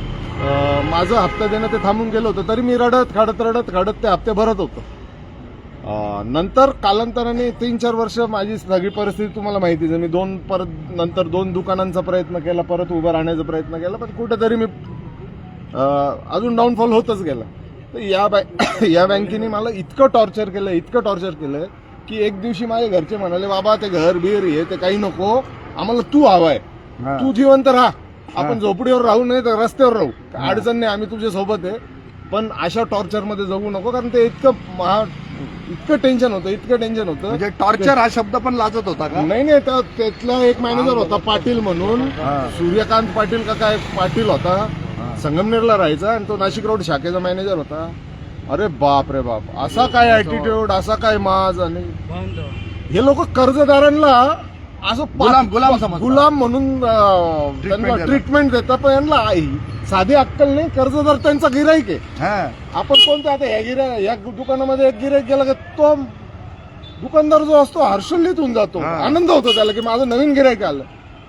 माझं हप्ता देणं ते थांबून गेलो होतं. तरी मी रडत काढत ते हप्ते भरत होतो. नंतर कालांतराने 3-4 वर्ष माझी सगळी परिस्थिती तुम्हाला माहितीच आहे. मी नंतर दोन दुकानांचा प्रयत्न केला, परत उभं राहण्याचा प्रयत्न केला, पण कुठेतरी मी अजून डाऊनफॉल होतच गेला. तर या बँकेने मला इतकं टॉर्चर केलं की एक दिवशी माझे घरचे म्हणाले, बाबा ते घर बीर हे ते काही नको, आम्हाला तू हवाय, तू जिवंत राहा, आपण झोपडीवर राहू नये तर रस्त्यावर राहू, अडचण नाही, आम्ही तुझ्या सोबत आहे, पण अशा टॉर्चर मध्ये जगू नको. कारण ते इतकं टेन्शन होतं. म्हणजे टॉर्चर हा शब्द पण लाजत होता का? नाही, त्यातला एक मॅनेजर होता पाटील म्हणून, सूर्यकांत पाटील का काय पाटील होता, संगमनेरला राहायचा, आणि तो नाशिक रोड शाखेचा मॅनेजर होता. अरे बाप रे बाप, असा काय ऍटिट्यूड, असा काय माज. आणि हे लोक कर्जदारांना असं गुलाम म्हणून त्यांना ट्रीटमेंट देतात, पण यांना साधी अक्कल नाही. कर्जदार त्यांचा गिराईक आहे. आपण कोणत्या आता या दुकानामध्ये एक गिराईक गेला की तो दुकानदार जो असतो हर्षल्लित होऊन जातो, आनंद होतो त्याला की माझं नवीन गिराईक आलं.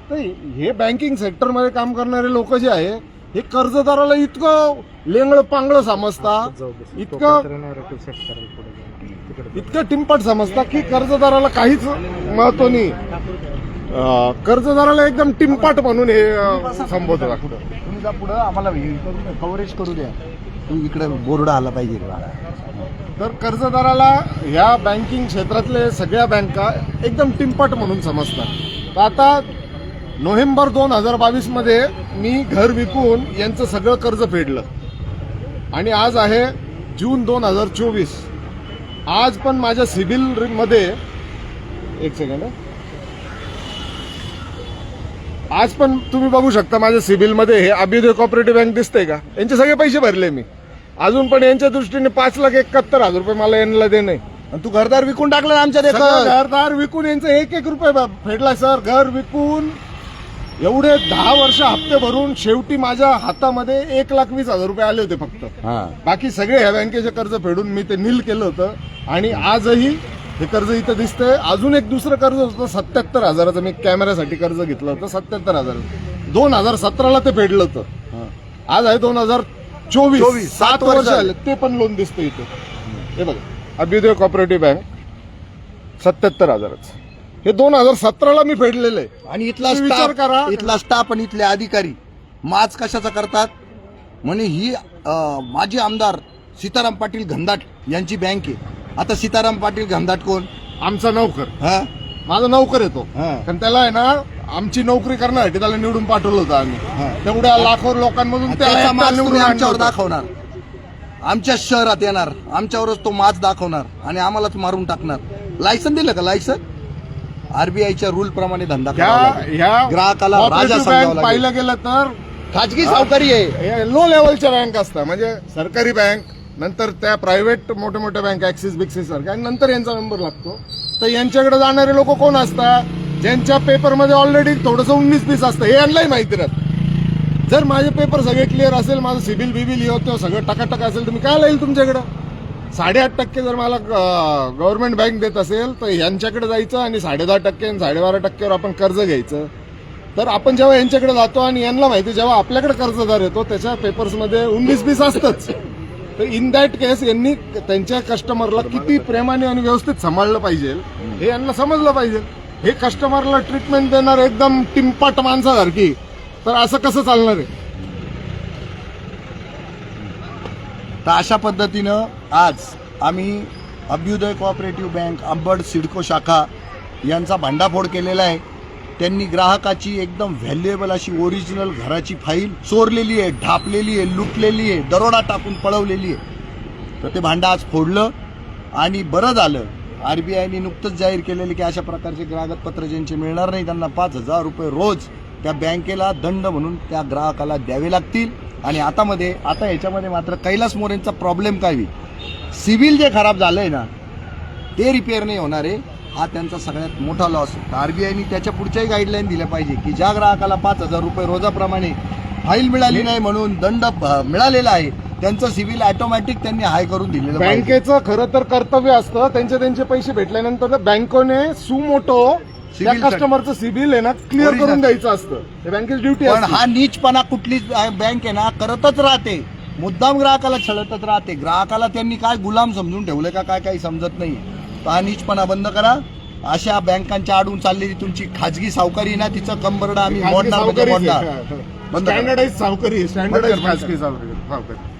तर हे बँकिंग सेक्टरमध्ये काम करणारे लोक जे आहे हे कर्जदाराला इतकं लेंगळ पांगळ समजतात, इतकं टिंपट समजतात की कर्जदाराला काहीच महत्व नाही. कर्जदाराला एकदम टिंपाट म्हणून हे संबोधतात. तुम्ही जा पुढं, आम्हाला कव्हरेज करू द्या. तू इकडे बोर्ड आला पाहिजे. तर कर्जदाराला ह्या बँकिंग क्षेत्रातले सगळ्या बँका एकदम टिंपाट म्हणून समजतात. तर आता नोव्हेंबर 2022 मध्ये मी घर विकून यांचं सगळं कर्ज फेडलं, आणि आज आहे जून 2024. आज पण माझ्या सिबिल मध्ये एक सेकंड, आज पण तुम्ही बघू शकता माझ्या सिबिल मध्ये हे अभ्युदय कोऑपरेटिव्ह बँक दिसतंय का, यांचे सगळे पैसे भरले मी. अजून पण यांच्या दृष्टीने 5,71,000 रुपये मला यांना देणे. तू घरदार विकून टाकलं आमच्या घरदार विकून यांचं 1-1 रुपये फेडलाय सर. घर विकून एवढे 10 वर्ष हप्ते भरून शेवटी माझ्या हातामध्ये 1,20,000 रुपये आले होते फक्त. बाकी सगळे ह्या बँकेचे कर्ज फेडून मी ते नील केलं होतं, आणि आजही हे कर्ज इथं दिसतंय. अजून एक दुसरं कर्ज होतं 77,000चं, मी कॅमेऱ्यासाठी कर्ज घेतलं होतं 77,000. 2017ला ते फेडलं होतं. आज आहे 2024, 7 वर्ष आले, ते पण लोन दिसतं इथं. हे बघा, अभ्युदय कोऑपरेटिव्ह बँक 77,000चं, हे 2017ला मी फेडलेलं आहे. आणि इथला स्टाफ आणि इथले अधिकारी माज कशाचा करतात म्हणे, ही माजी आमदार सीताराम पाटील घनदाट यांची बँक आहे. आता सीताराम पाटील घनदाट कोण? आमचा नौकर. माझा नौकर येतो, कारण त्याला आहे ना आमची नोकरी करण्यासाठी त्याला निवडून पाठवलं होतं आम्ही. तेवढ्या लाखो लोकांमधून त्याला आमच्यावर दाखवणार, आमच्या शहरात येणार, आमच्यावरच तो माज दाखवणार आणि आम्हालाच मारून टाकणार. लायसन दिलं का? लायसन आरबीआयच्या रूल प्रमाणे धंदा ग्राहकाला राजा समजावं. पाहिलं गेलं तर खाजगी सावकारी आहे, लो लेवलच्या बँक असतात, म्हणजे सरकारी बँक, नंतर त्या प्रायव्हेट मोठ्या मोठ्या बँक ऍक्सिस बिक्सिस सारख्या, आणि नंतर यांचा नंबर लागतो. तर यांच्याकडे जाणारे लोक कोण असतात? ज्यांच्या पेपरमध्ये ऑलरेडी थोडंसं 19-20 असतं, हे यांनाही माहिती राहत. जर माझे पेपर सगळे क्लिअर असेल, माझं सिबिल बिबिल होतं सगळं टकाटक असेल, तर मी काय येईल तुमच्याकडे? 8.5% जर मला गव्हर्नमेंट बँक देत असेल तर यांच्याकडे जायचं आणि 10.5% आणि 12.5%वर आपण कर्ज घ्यायचं. तर आपण जेव्हा यांच्याकडे जातो आणि यांना माहिती, जेव्हा आपल्याकडे कर्जदार येतो त्याच्या पेपर्समध्ये 19-20 असतंच. तर इन दॅट केस यांनी त्यांच्या कस्टमरला किती प्रेमाने आणि व्यवस्थित सांभाळलं पाहिजे हे यांना समजलं पाहिजे. हे कस्टमरला ट्रीटमेंट देणार एकदम टिंपाट माणसासारखी, तर असं कसं चालणार आहे? तर अशा पद्धतीनं आज आम्ही अभ्युदय कोऑपरेटिव्ह बँक अंबड सिडको शाखा यांचा भांडाफोड केलेला आहे. त्यांनी ग्राहकाची एकदम व्हॅल्युएबल अशी ओरिजिनल घराची फाईल चोरलेली आहे, ढापलेली आहे, लुटलेली आहे, दरोडा टाकून पळवलेली आहे. तर ते भांडं आज फोडलं, आणि बरं झालं आरबीआयने नुकतंच जाहीर केलेलं की अशा प्रकारचे कागदपत्र ज्यांचे मिळणार नाही त्यांना 5,000 रुपये रोज त्या बँकेला दंड म्हणून त्या ग्राहकाला द्यावे लागतील. आणि आता याच्यामध्ये मात्र कैलास मोरेंचा प्रॉब्लेम काय होईल? सिबिल जे खराब झालंय ना ते रिपेअर नाही होणार आहे, हा त्यांचा सगळ्यात मोठा लॉस. आरबीआयने त्याच्या पुढच्याही गाईडलाईन दिल्या पाहिजे की ज्या ग्राहकाला 5,000 रुपये रोजाप्रमाणे फाईल मिळाली नाही म्हणून दंड मिळालेला आहे त्यांचं सिव्हिल ऑटोमॅटिक त्यांनी हाय करून दिलेलं पाहिजे. बँकेचं खरं तर कर्तव्य असतं त्यांचे पैसे भेटल्यानंतर बँकेने सुमोटो त्या Civil कस्टमरचं सिबिल आहे ना क्लिअर Original. करून द्यायचं असतं. हे बँकेची ड्युटी पण असते. हा नीचपणा कुठलीच बँक आहे ना करतच राहते, मुद्दाम ग्राहकाला छळतच राहते. ग्राहकाला त्यांनी काय गुलाम समजून ठेवलं का काय काही समजत नाही. तर हा नीचपणा बंद करा. अशा बँकांच्या आडून चाललेली तुमची खाजगी सावकारी ना तिचं कंबरडा आम्ही खाजगी मोडणार म्हणजे सावकारीच मोडणार. आहे. बंद करा. स्टँडर्डाइज सावकारी, स्टँडर्डाइज खाजगी सावकारी.